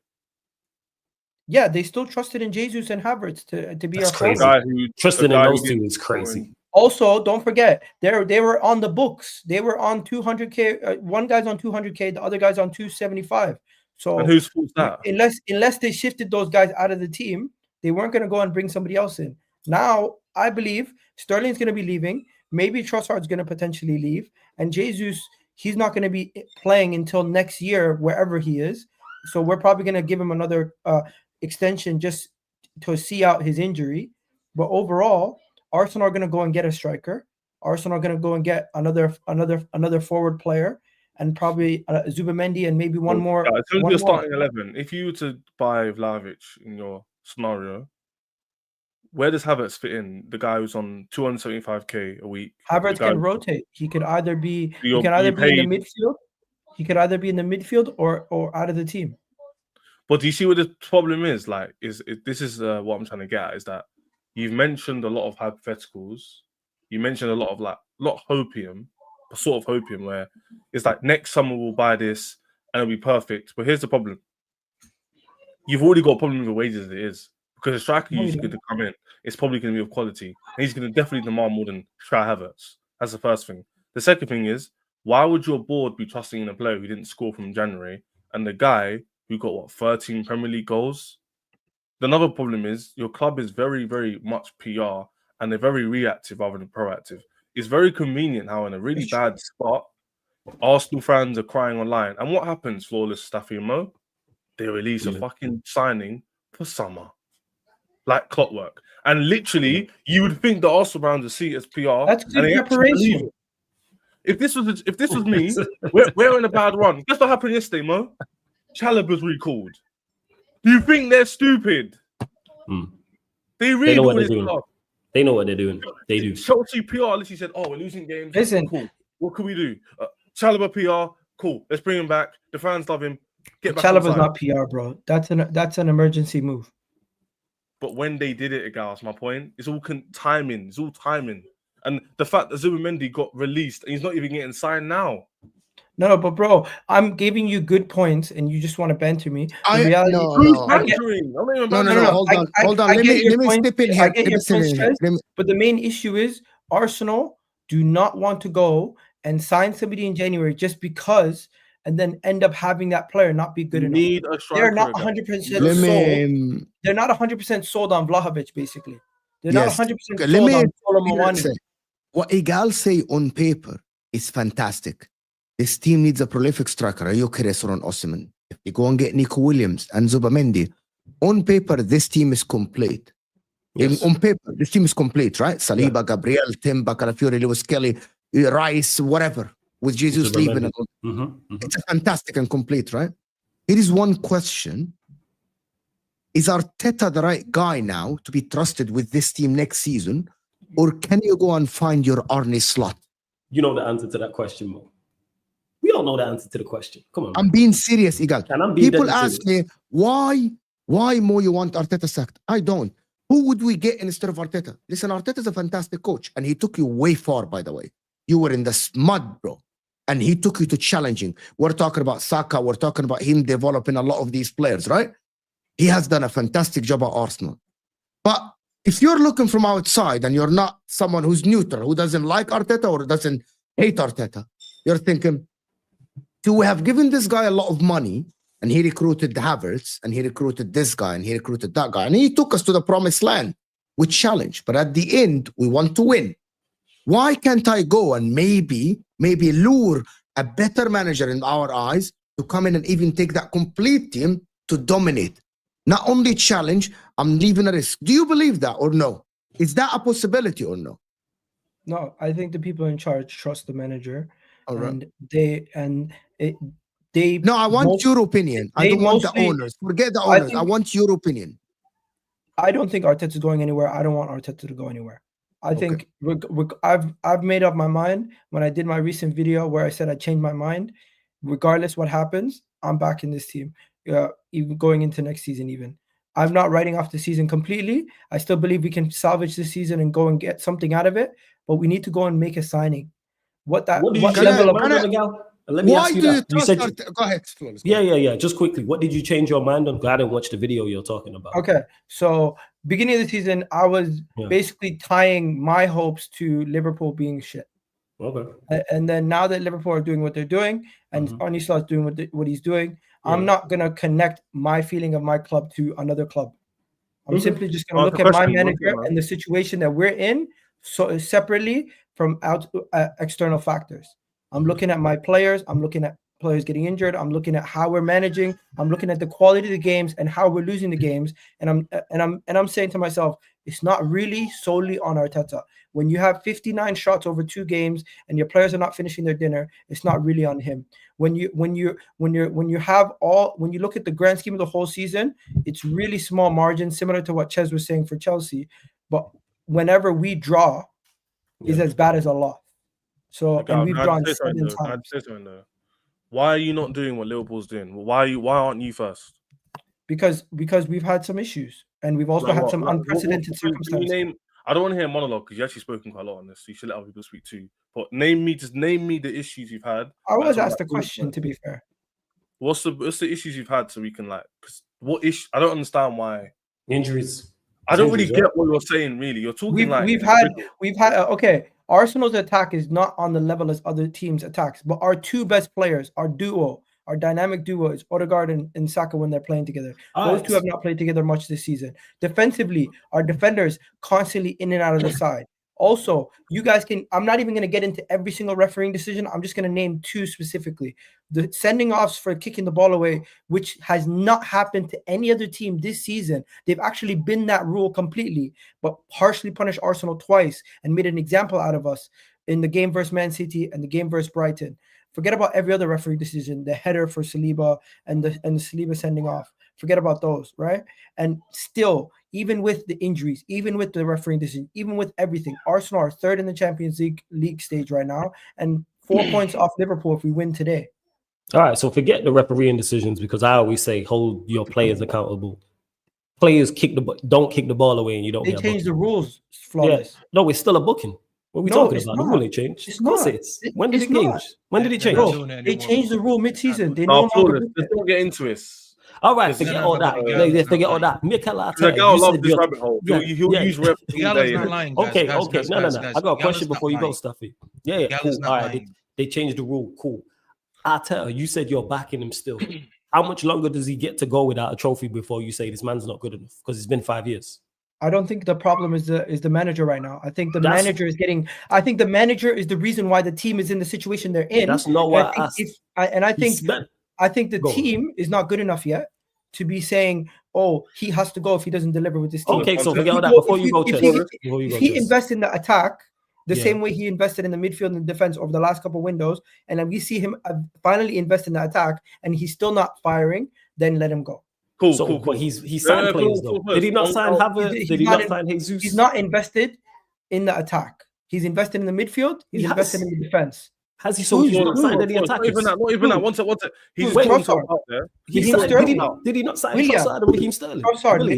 Yeah, they still trusted in Jesus and Havertz to be our crazy. Trusting in those two is crazy. Also, don't forget, they were on the books. They were on 200K. One guy's on 200K, the other guy's on 275. So and whose fault's that? Unless they shifted those guys out of the team, they weren't going to go and bring somebody else in. Now, I believe Sterling's going to be leaving. Maybe Trossard's going to potentially leave. And Jesus, he's not going to be playing until next year, wherever he is. So we're probably going to give him another extension just to see out his injury. But overall, Arsenal are going to go and get a striker. Arsenal are going to go and get another forward player, and probably Zubimendi and maybe one more. In terms of your starting 11, if you were to buy Vlahovic in your scenario, where does Havertz fit in? The guy who's on 275k a week. Havertz can rotate. He could either be in the midfield. He could either be in the midfield or out of the team. But do you see what the problem is? Like, this is what I'm trying to get at, is that you've mentioned a lot of hypotheticals. You mentioned a lot of hopium, a sort of hopium, where it's like next summer we'll buy this and it'll be perfect. But here's the problem: you've already got a problem with the wages as it is, because the striker who's going to come in is probably going to be of quality, and he's going to definitely demand more than Kai Havertz. That's the first thing. The second thing is, why would your board be trusting in a player who didn't score from January and the guy who got 13 Premier League goals? Another problem is your club is very, very much PR, and they're very reactive rather than proactive. It's very convenient how in a really bad spot, Arsenal fans are crying online. And what happens, Flawless, Staffy and Mo? They release a fucking signing for summer. Like clockwork. And literally, you would think the Arsenal fans would see it as PR. That's good preparation. If this was me, we're in a bad run. Guess what happened yesterday, Mo? Chalobah's recalled. Do you think they're stupid? They really know what they're doing. They know what they're doing. They do. Chelsea PR literally said, "Oh, we're losing games. Listen, cool. What can we do? Chalobah PR, cool. Let's bring him back. The fans love him. Get back. Chalobah's not PR, bro. That's an emergency move. But when they did it, Egal, that's my point. It's all timing. It's all timing. And the fact that Zubimendi got released and he's not even getting signed now. No, but bro, I'm giving you good points, and you just want to banter me. No. Hold on. Let me step in here. I get your point, but the main issue is Arsenal do not want to go and sign somebody in January just because, and then end up having that player not be good enough. They're not 100% sold. They're not 100% sold on Vlahovic, basically. They're not 100% sold on Solomon. What Egal say on paper is fantastic. This team needs a prolific striker, a Gyökeres or an Osimhen. If they go and get Nico Williams and Zubimendi, on paper, this team is complete. Yes. On paper, this team is complete, right? Saliba, Gabriel, Timber, Calafiori, Lewis Kelly, Rice, whatever, with Jesus leaving. It's a fantastic and complete, right? Here is one question. Is Arteta the right guy now to be trusted with this team next season? Or can you go and find your Arne Slot? You know the answer to that question, Mo. We all know the answer to the question. Come on. I'm being serious, Egal. People ask me, why Mo you want Arteta sacked? I don't. Who would we get instead of Arteta? Listen, Arteta's a fantastic coach, and he took you way far, by the way. You were in the mud, bro. And he took you to challenging. We're talking about Saka. We're talking about him developing a lot of these players, right? He has done a fantastic job at Arsenal. But if you're looking from outside and you're not someone who's neutral, who doesn't like Arteta or doesn't hate Arteta, you're thinking, to have given this guy a lot of money, and he recruited Havertz, and he recruited this guy, and he recruited that guy, and he took us to the promised land with challenge. But at the end, we want to win. Why can't I go and maybe lure a better manager in our eyes to come in and even take that complete team to dominate? Not only challenge, I'm leaving a risk. Do you believe that or no? Is that a possibility or no? No, I think the people in charge trust the manager. All right. And they No, I want your opinion. I don't want the owners. Forget the owners. I want your opinion. I don't think Arteta's going anywhere. I don't want Arteta to go anywhere. I think I've made up my mind when I did my recent video where I said I changed my mind. Regardless what happens, I'm back in this team. Even going into next season, even. I'm not writing off the season completely. I still believe we can salvage this season and go and get something out of it. But we need to go and make a signing. What level of let me ask you that. You said go ahead. Yeah. Just quickly, what did you change your mind on? I didn't watch the video you're talking about. Okay, so beginning of the season, I was basically tying my hopes to Liverpool being shit. Okay. And then now that Liverpool are doing what they're doing, and Arne Slot's doing what he's doing, I'm not gonna connect my feeling of my club to another club. I'm simply just gonna look at my manager and the situation that we're in, so separately from external factors. I'm looking at my players. I'm looking at players getting injured. I'm looking at how we're managing. I'm looking at the quality of the games and how we're losing the games. And I'm saying to myself, it's not really solely on Arteta. When you have 59 shots over 2 games and your players are not finishing their dinner, it's not really on him. When you look at the grand scheme of the whole season, it's really small margins, similar to what Ches was saying for Chelsea. But whenever we draw, is as bad as a loss. So and we've drawn 7 times. Why are you not doing what Liverpool's doing? Why aren't you first? Because we've had some issues and we've also had some unprecedented circumstances. I don't want to hear a monologue because you've actually spoken quite a lot on this. So you should let other people speak too. But name me the issues you've had. I was asked the question, to be fair. What's the issues you've had so we can what issue? I don't understand why injuries. I don't really get what you're saying. Really, you're talking we've had okay. Arsenal's attack is not on the level as other teams' attacks, but our 2 best players, our dynamic duo is Odegaard and Saka when they're playing together. Those 2 have not played together much this season. Defensively, our defenders constantly in and out of the side. Also, you guys I'm not even going to get into every single refereeing decision. I'm just going to name 2 specifically. The sending offs for kicking the ball away, which has not happened to any other team this season. They've actually been that rule completely, but partially punished Arsenal twice and made an example out of us in the game versus Man City and the game versus Brighton. Forget about every other referee decision, the header for Saliba and the Saliba sending off. Forget about those, right? And still, even with the injuries, even with the refereeing decision, even with everything, Arsenal are 3rd in the Champions League stage right now and 4 points off Liverpool if we win today. All right, so forget the refereeing decisions because I always say hold your players accountable. Players don't kick the ball away and you don't. They changed the rules, Flawlees. Yeah. No, it's still a booking. What are we talking about? The rule ain't changed. Of course it is. When did it change? When did it change? Bro, they changed the rule mid-season. They no longer let's not get into it. All right, forget all that. Let's forget all that. Mikel Arteta. I love this rabbit hole. He'll use rep. Okay. No. I got a question before you go, Staffy. Yeah. Cool. All right, they changed the rule. Cool. Arteta, you said you're backing him still. How much longer does he get to go without a trophy before you say this man's not good enough? Because it's been 5 years. I don't think the problem is the manager right now. I think the manager is getting. I think the manager is the reason why the team is in the situation they're in. That's not what I asked. I think the team is not good enough yet to be saying, "Oh, he has to go if he doesn't deliver with this team." Okay, so forget all that. Before you go, if he invests in the attack the same way he invested in the midfield and defense over the last couple of windows, and then we see him finally invest in the attack, and he's still not firing, then let him go. Cool. But he's signed players though. Did he not sign Havertz? Did he not sign Jesus? He's not invested in the attack. He's invested in the midfield. He's invested in the defense. Has he not signed any attackers? Not even that. One sec. He's out there. Did he not sign Raheem Sterling?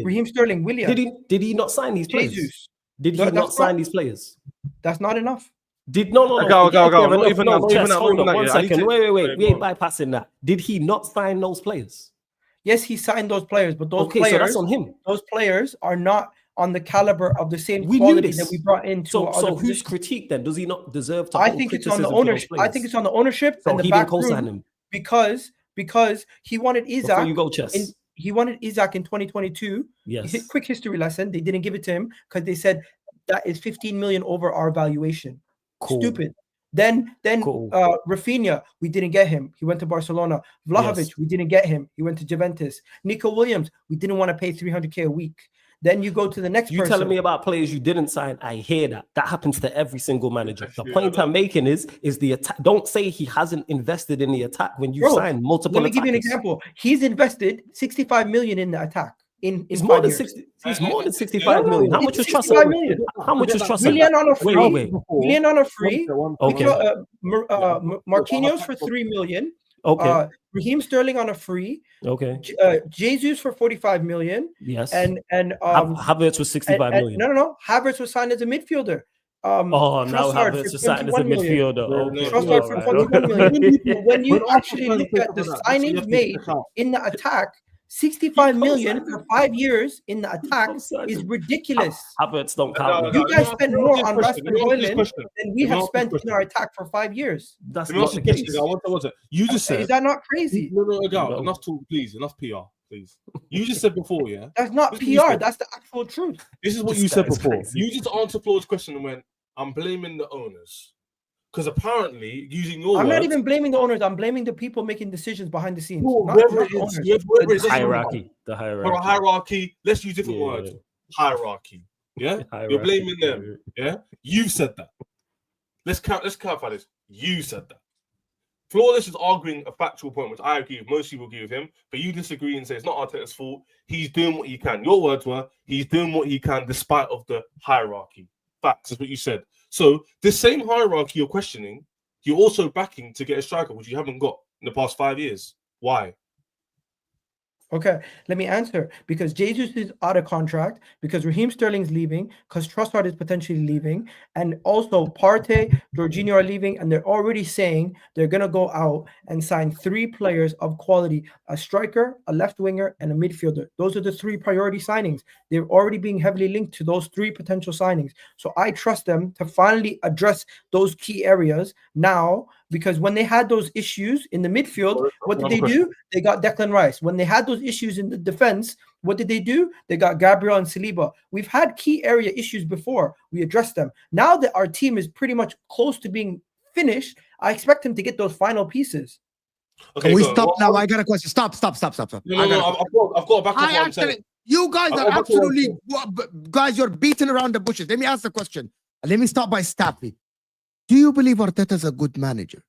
Raheem Sterling. William. Did he not sign these players? Jesus. Did he not sign these players? That's not enough. No. Go. Not even that. One second. Wait. We ain't bypassing that. Did he not sign those players? Yes, he signed those players, but those players, so that's on him. Those players are not on the caliber of the same quality that we brought into. So whose critique then? Does he not deserve to? I think it's on the ownership. I think it's on the ownership and the back room because he wanted Isaac. Before you go, Chess. He wanted Isaac in 2022. Yes. Quick history lesson. They didn't give it to him because they said that is 15 million over our valuation. Cool. Stupid. Then Rafinha, we didn't get him. He went to Barcelona. Vlahovic, we didn't get him. He went to Juventus. Nico Williams, we didn't want to pay 300K a week. Then you go to the next person. You're telling me about players you didn't sign. I hear that. That happens to every single manager. The point I'm making is the attack. Don't say he hasn't invested in the attack when you sign multiple attackers. Let me give you an example. He's invested 65 million in the attack. It's more than 60. It's more than 65 million. How much was Trossard? How much was Trossard? Million on a free. Million on a free. Okay. Marquinhos for 3 million. Okay. Raheem Sterling on a free. Okay. Jesus for 45 million. Yes. And Havertz was 65 million. No. Havertz was signed as a midfielder. Now Havertz is signed as a midfielder. Okay. Trossard for 21 million. When you actually look at the signings made in the attack, 65 million for 5 years in the attack is ridiculous. Havertz don't count. You guys spent more on Rasmus Højlund than we have spent in our attack for 5 years. That's not the case. You just said, is that not crazy? No. Enough talk, please. Enough PR, please. You just said before, yeah. That's not PR. That's the actual truth. This is what you said before. You just answered Floyd's question and went, "I'm blaming the owners." Because apparently, using your I'm words, not even blaming the owners. I'm blaming the people making decisions behind the scenes. The hierarchy. The hierarchy. Let's use different words. Hierarchy. Yeah? You're blaming them. Yeah? You said that. Let's clarify this. You said that. Flawless is arguing a factual point, which I agree with. Most people agree with him. But you disagree and say it's not Arteta's fault. He's doing what he can. Your words were, he's doing what he can despite of the hierarchy. Facts is what you said. So the same hierarchy you're questioning, you're also backing to get a striker, which you haven't got in the past 5 years. Why? Okay, let me answer. Because Jesus is out of contract, because Raheem Sterling's leaving, because Trossard is potentially leaving, and also Partey, Jorginho are leaving, and they're already saying they're going to go out and sign 3 players of quality, a striker, a left winger, and a midfielder. Those are the 3 priority signings. They're already being heavily linked to those 3 potential signings. So I trust them to finally address those key areas now, because when they had those issues in the midfield, what did they do? They got Declan Rice. When they had those issues in the defense, what did they do? They got Gabriel and Saliba. We've had key area issues before. We addressed them. Now that our team is pretty much close to being finished, I expect them to get those final pieces. Okay, can we stop now? I got a question. Stop. No, I've got back to what I'm saying. You guys are absolutely, guys, you're beating around the bushes. Let me ask the question. Let me start by Staffy. Do you believe Arteta is a good manager?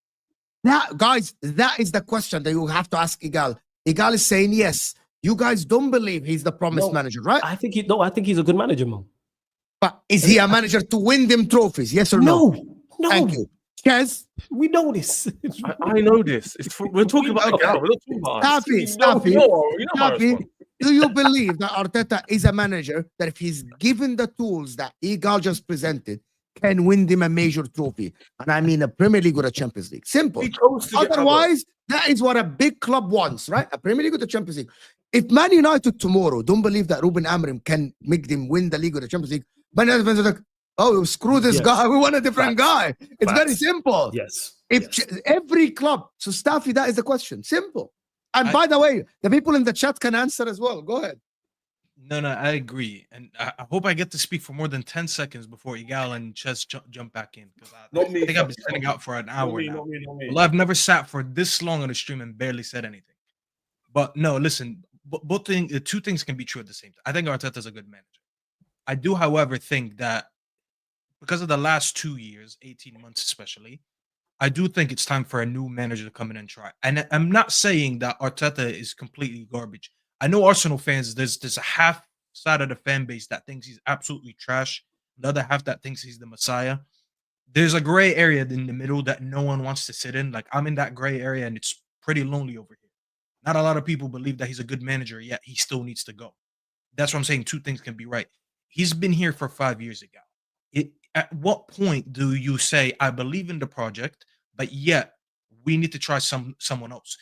Guys, that is the question that you have to ask Egal. Egal is saying yes. You guys don't believe he's the promised manager, right? I think he's a good manager, man. But is he a manager to win them trophies? Yes or no? No. Thank you. Yes. We know this. I know this. We're talking about Egal. We're not talking about Staffy, do you believe that Arteta is a manager that if he's given the tools that Egal just presented, can win them a major trophy? And I mean a Premier League or a Champions League. Simple. Otherwise, that is what a big club wants, right? A Premier League or the Champions League. If Man United tomorrow don't believe that Ruben Amorim can make them win the league or the Champions League, Man United is like, oh, screw this guy. We want a different guy. It's very simple. Yes. Every club. So Staffy, that is the question. Simple. And by the way, the people in the chat can answer as well. Go ahead. No, I agree. And I hope I get to speak for more than 10 seconds before Egal and Ches jump back in. Because I think I've been sitting out for an hour now. Well, I've never sat for this long on a stream and barely said anything. But no, listen, two things can be true at the same time. I think Arteta is a good manager. I do, however, think that because of the last 2 years, 18 months especially, I do think it's time for a new manager to come in and try. And I'm not saying that Arteta is completely garbage. I know Arsenal fans, there's a half side of the fan base that thinks he's absolutely trash. The other half that thinks he's the Messiah. There's a gray area in the middle that no one wants to sit in. Like, I'm in that gray area and it's pretty lonely over here. Not a lot of people believe that he's a good manager, yet he still needs to go. That's what I'm saying. Two things can be right. He's been here for 5 years ago. At what point do you say, I believe in the project, but yet we need to try someone else?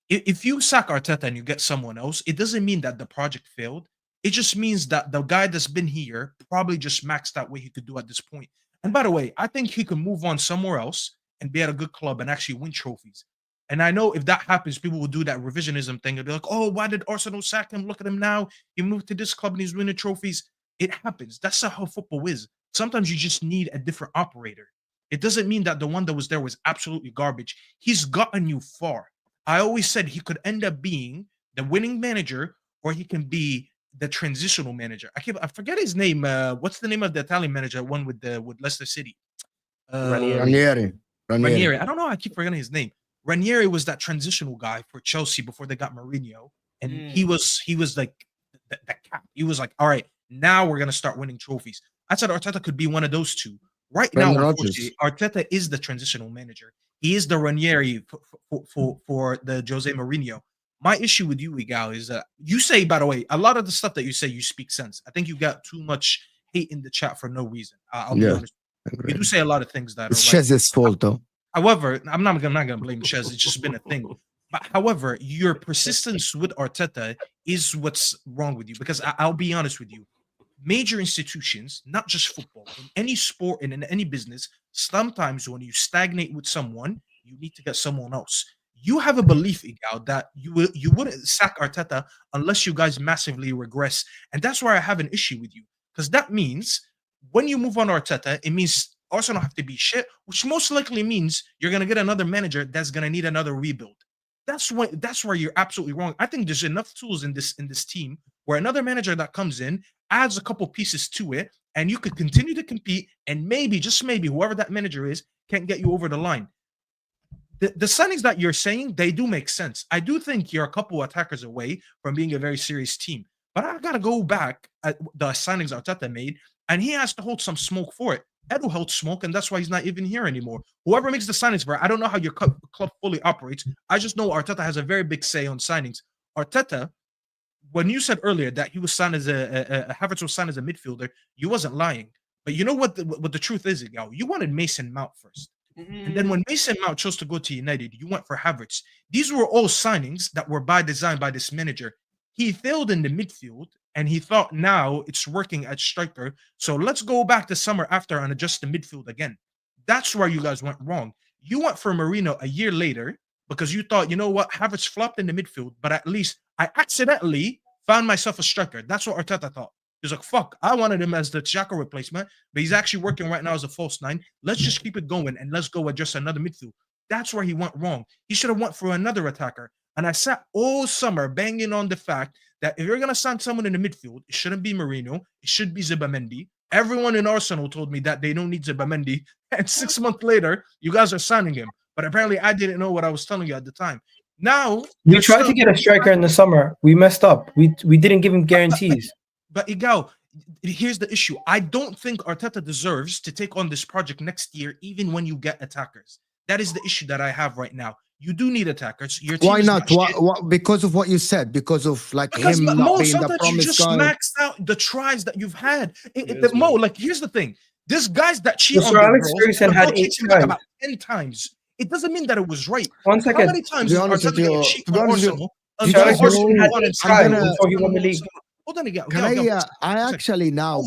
If you sack Arteta and you get someone else, it doesn't mean that the project failed. It just means that the guy that's been here probably just maxed out what he could do at this point. And by the way, I think he can move on somewhere else and be at a good club and actually win trophies. And I know if that happens, people will do that revisionism thing. They'll be like, oh, why did Arsenal sack him? Look at him now. He moved to this club and he's winning trophies. It happens. That's how football is. Sometimes you just need a different operator. It doesn't mean that the one that was there was absolutely garbage. He's gotten you far. I always said he could end up being the winning manager or he can be the transitional manager. I forget his name. What's the name of the Italian manager? One with Leicester City. Ranieri. I don't know. I keep forgetting his name. Ranieri was that transitional guy for Chelsea before they got Mourinho, and he was like the cap. He was like, all right, now we're gonna start winning trophies. I said Arteta could be one of those two. Right now, Arteta is the transitional manager. He is the Ranieri for the Jose Mourinho. My issue with you, Egal, is that you say, by the way, a lot of the stuff that you say, you speak sense. I think you got too much hate in the chat for no reason. I'll be honest. You do say a lot of things that it's Chez's fault, though. However, I'm not gonna blame Chez. It's just been a thing. But however, your persistence with Arteta is what's wrong with you. Because I'll be honest with you, major institutions, not just football, in any sport and in any business, sometimes when you stagnate with someone, you need to get someone else. You have a belief, Egal, that you wouldn't sack Arteta unless you guys massively regress, and that's where I have an issue with you. Because that means when you move on Arteta, it means Arsenal have to be shit, which most likely means you're gonna get another manager that's gonna need another rebuild. That's where you're absolutely wrong. I think there's enough tools in this team where another manager that comes in adds a couple pieces to it, and you could continue to compete, and maybe, just maybe, whoever that manager is can get you over the line. The signings that you're saying, they do make sense. I do think you're a couple attackers away from being a very serious team. But I got to go back at the signings Arteta made, and he has to hold some smoke for it. Edu held smoke, and that's why he's not even here anymore. Whoever makes the signings for it, I don't know how your club fully operates. I just know Arteta has a very big say on signings. Arteta, when you said earlier that he was signed as Havertz was signed as a midfielder, you wasn't lying. But you know what the truth is, Egal? You wanted Mason Mount first. And then when Mason Mount chose to go to United, you went for Havertz. These were all signings that were by design by this manager. He failed in the midfield, and he thought now it's working at striker. So let's go back to summer after and adjust the midfield again. That's where you guys went wrong. You went for Marino a year later because you thought, you know what, Havertz flopped in the midfield, but at least I accidentally found myself a striker. That's what Arteta thought. He's like, fuck, I wanted him as the Xhaka replacement, but he's actually working right now as a false nine. Let's just keep it going and let's go adjust another midfield. That's where he went wrong. He should have went for another attacker. And I sat all summer banging on the fact that if you're going to sign someone in the midfield, it shouldn't be Marino. It should be Zubimendi. Everyone in Arsenal told me that they don't need Zubimendi. And 6 months later, you guys are signing him. But apparently I didn't know what I was telling you at the time. Now, we tried to get a striker in the summer. We messed up. We didn't give him guarantees. But Egal, here's the issue. I don't think Arteta deserves to take on this project next year, even when you get attackers. That is the issue that I have right now. You do need attackers. Your team Why not? Because of what you said. Because of him not being the promised you just guy. maxed out the tries that you've had. Mo, like, here's the thing. There's guys that cheat on Alex the Ferguson had 8 tries. About 10 times. It doesn't mean that it was right. 1 second. How many times did Arteta cheat on Arsenal? Alex Ferguson had 8 tries before he won the league. Hold on again. I actually now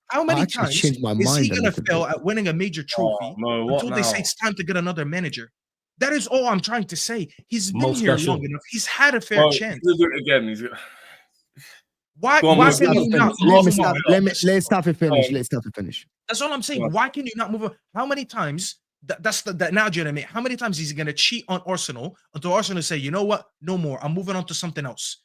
how many times is he going to fail at winning a major trophy until they say it's time to get another manager? That is all I'm trying to say. He's been here long enough. He's had a fair chance. Again, why can you not move him? Let's stop it finish. That's all I'm saying. Why can you not move him? How many times? That's the analogy I made. How many times is he going to cheat on Arsenal until Arsenal say, you know what? No more. I'm moving on to something else.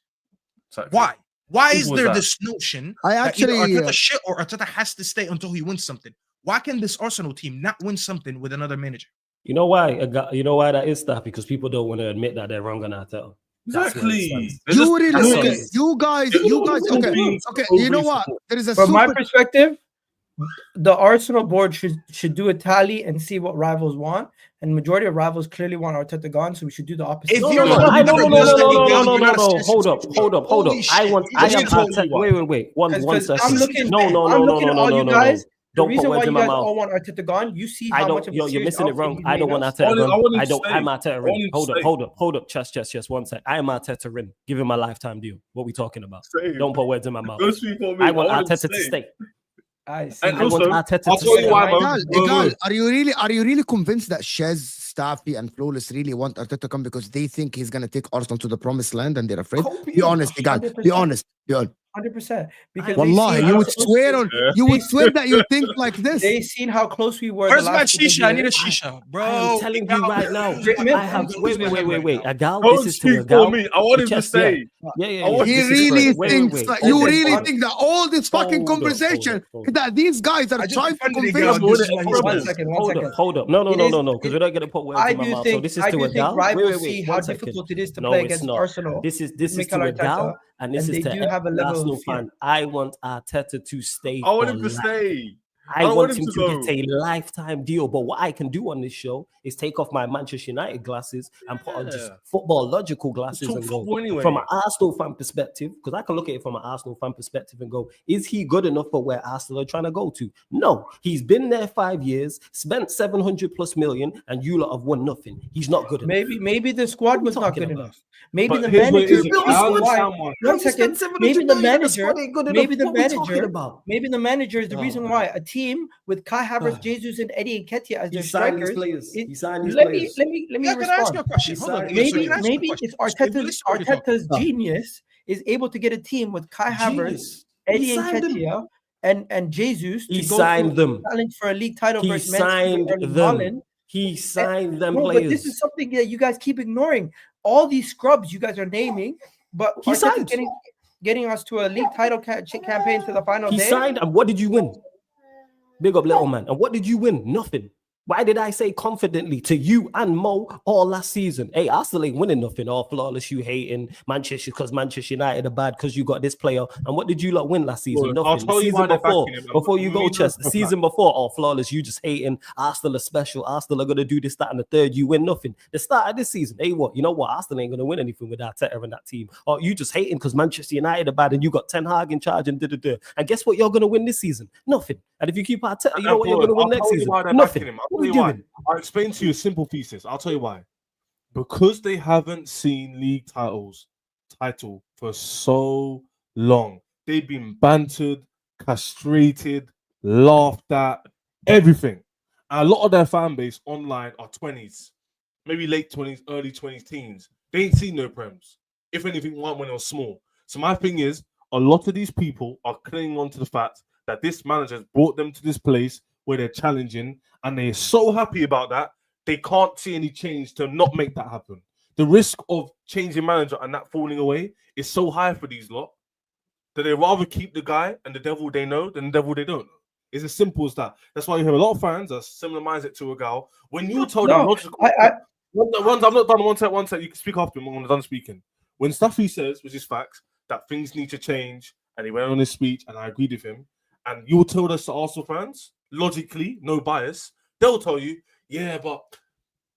Exactly. Why is there this notion that either Arteta shit or Arteta has to stay until he wins something? Why can this Arsenal team not win something with another manager? You know why? You know why that is, Staffy? Because people don't want to admit that they're wrong on Arteta. Exactly. You guys. Okay. You know what? There is From my perspective, the Arsenal board should do a tally and see what rivals want. And majority of rivals clearly want Arteta gone, so we should do the opposite. No. Hold up. I am Arteta. Wait. One second. I'm looking at all you guys. The reason why you guys all want Arteta gone, you see how much of a you're missing it wrong. I don't want Arteta run. I'm Arteta run. Hold up. Chess. 1 sec. I am Arteta run. Give him my lifetime deal. What we talking about? Don't put words in my mouth. I want Arteta to stay. And also, I'll tell you why, Egal, are you really convinced that Shez, Staffy, and Flawlees really want Arteta to come because they think he's gonna take Arsenal to the promised land and they're afraid? Be honest, Egal. Be honest. 100%. Because Wallahi, you would swear that you think like this. They seen how close we were. Where's my shisha? I need a shisha, bro. I'm telling you right now. I have wait. Egal, Don't this is speak to Egal. for me. I want him to stay. Yeah. He really thinks you really think that all this fucking conversation that these guys are trying to convince. 1 second. Hold up. No. Because we're not gonna put words in my mouth. So this is to Egal. Rivals see how difficult it is to play against Arsenal. This is to Egal. And this is to Arsenal fan. I want Arteta to stay. I want him to stay. I want him to get a lifetime deal. But what I can do on this show is take off my Manchester United glasses and put on just football logical glasses and go from an Arsenal fan perspective, because I can look at it from an Arsenal fan perspective and go, is he good enough for where Arsenal are trying to go to? No, he's been there 5 years, spent 700 plus million, and you lot have won nothing. He's not good enough. Maybe the squad was not good enough. Maybe the manager. One second. Maybe the manager. Maybe the manager is the reason why a team with Kai Havertz, Jesus, and Eddie Nketiah as their strikers. He signed his players. Let me respond. Maybe it's Arteta's genius is able to get a team with Kai Havertz, Eddie Nketiah, and Jesus to challenge for a league title versus Man City. He signed them players. But this is something that you guys keep ignoring. All these scrubs you guys are naming, but he signed getting us to a league title campaign to the final day. He signed, and what did you win? Big up, little man. And what did you win? Nothing. Why did I say confidently to you and Mo all last season, hey, Arsenal ain't winning nothing, all flawless, you hating Manchester because Manchester United are bad because you got this player. And what did you lot win last season? Well, nothing. The season before you go, Chess, the season before, all flawless, you just hating Arsenal are special, Arsenal are going to do this, that, and the third, you win nothing. The start of this season, hey, what? You know what? Arsenal ain't going to win anything with Arteta and that team. Or you just hating because Manchester United are bad and you got Ten Hag in charge and da-da-da. And guess what you're going to win this season? Nothing. And if you keep Arteta, you know what you're going to win next season? Nothing. What are you doing? I'll explain to you a simple thesis. I'll tell you why. Because they haven't seen league title for so long. They've been bantered, castrated, laughed at, everything. And a lot of their fan base online are 20s, maybe late 20s, early 20s, teens. They ain't seen no prems. If anything, one when it was small. So my thing is, a lot of these people are clinging on to the fact that this manager has brought them to this place where they're challenging, and they're so happy about that, they can't see any change to not make that happen. The risk of changing manager and that falling away is so high for these lot that they rather keep the guy and the devil they know than the devil they don't know. It's as simple as that. That's why you have a lot of fans that similar mindset to Egal. When you told them logical, I'm not done. One sec. You can speak after him when I'm done speaking. When Staffy says, which is facts, that things need to change, and he went on his speech, and I agreed with him, and you told us to Arsenal fans, logically, no bias, they'll tell you, yeah, but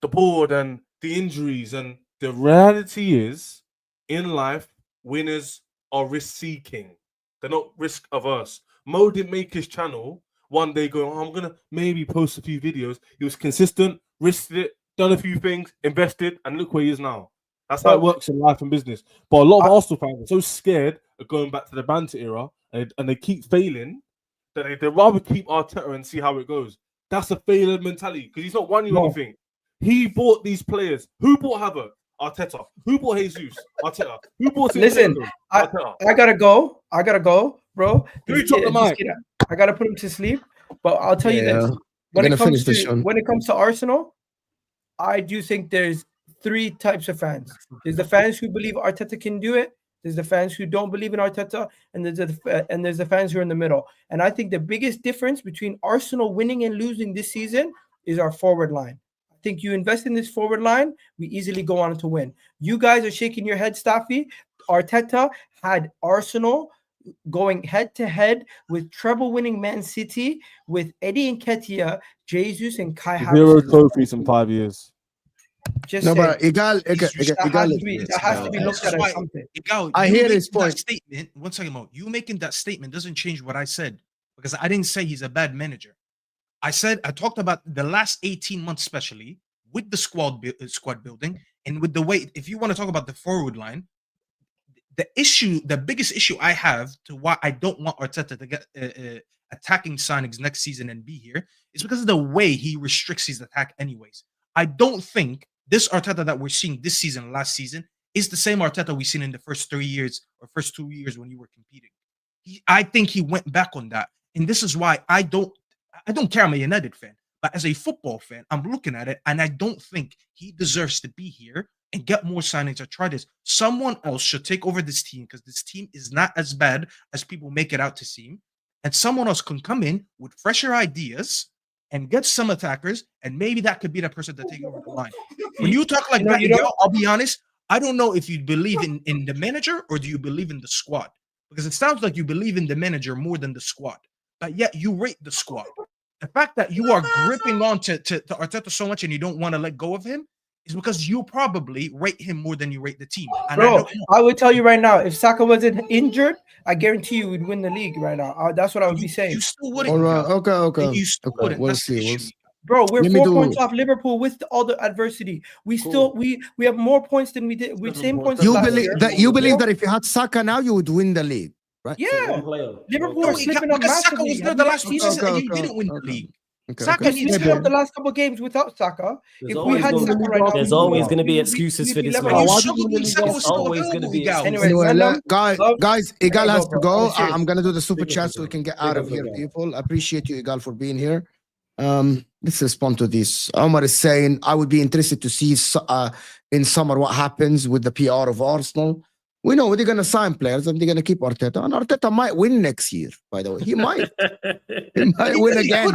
the board and the injuries, and the reality is, in life, winners are risk-seeking. They're not risk-averse. Mo didn't make his channel one day going, I'm going to maybe post a few videos. He was consistent, risked it, done a few things, invested, and look where he is now. That's how it works in life and business. But a lot of Arsenal fans are so scared of going back to the banter era, and they keep failing, that they'd rather keep Arteta and see how it goes. That's a failure mentality, because he's not won you anything. He bought these players. Who bought Havertz? Arteta. Who bought Jesus? Arteta. Who bought him? Listen, I gotta go, bro. Who dropped the mic? I gotta put him to sleep. But I'll tell you this: when it comes to Arsenal, I do think there's three types of fans. There's the fans who believe Arteta can do it. There's the fans who don't believe in Arteta, and there's the fans who are in the middle. And I think the biggest difference between Arsenal winning and losing this season is our forward line. I think you invest in this forward line, we easily go on to win. You guys are shaking your head, Staffy. Arteta had Arsenal going head-to-head with treble-winning Man City with Eddie Nketiah, Jesus, and Kai Havertz. 0 trophies in 5 years. But Egal has to be looked at as something. Egal, I hear this point. Statement. 1 second, Mo. You making that statement doesn't change what I said, because I didn't say he's a bad manager. I talked about the last 18 months, especially with the squad building and with the way. If you want to talk about the forward line, the biggest issue I have to why I don't want Arteta to get attacking signings next season and be here is because of the way he restricts his attack. Anyways, I don't think this Arteta that we're seeing this season, last season, is the same Arteta we've seen in the first 3 years or first 2 years when you were competing. I think he went back on that, and this is why I don't care. I'm a United fan, but as a football fan, I'm looking at it, and I don't think he deserves to be here and get more signings or try this. Someone else should take over this team, because this team is not as bad as people make it out to seem, and someone else can come in with fresher ideas and get some attackers, and maybe that could be the person to take over the line. When you talk like that, I'll be honest, I don't know if you believe in the manager or do you believe in the squad, because it sounds like you believe in the manager more than the squad, but yet you rate the squad. The fact that you are gripping on to Arteta so much and you don't want to let go of him is because you probably rate him more than you rate the team. And bro, I would tell you right now, if Saka wasn't injured, I guarantee you we'd win the league right now. That's what I would be saying. You still wouldn't. Okay. You still wouldn't. We'll That's the see. issue. Bro, we're 4 points off Liverpool with all the adversity. We still we have more points than we did. With same points. You believe that if you had Saka now, you would win the league, right? Yeah, Liverpool are slipping up massively. Saka was there the last season and you didn't win the league. Saka slipping up the last couple of games without Saka. If we had Saka right now, there's always going to be excuses for this. There's always going to be. Anyway, guys, Egal has to go. I'm gonna do the super chat so we can get out of here, people. I appreciate you, Egal, for being here. Let's respond to this. Omar is saying, I would be interested to see in summer what happens with the PR of Arsenal. We know they're going to sign players and they're going to keep Arteta. And Arteta might win next year, by the way. He might. He might win again.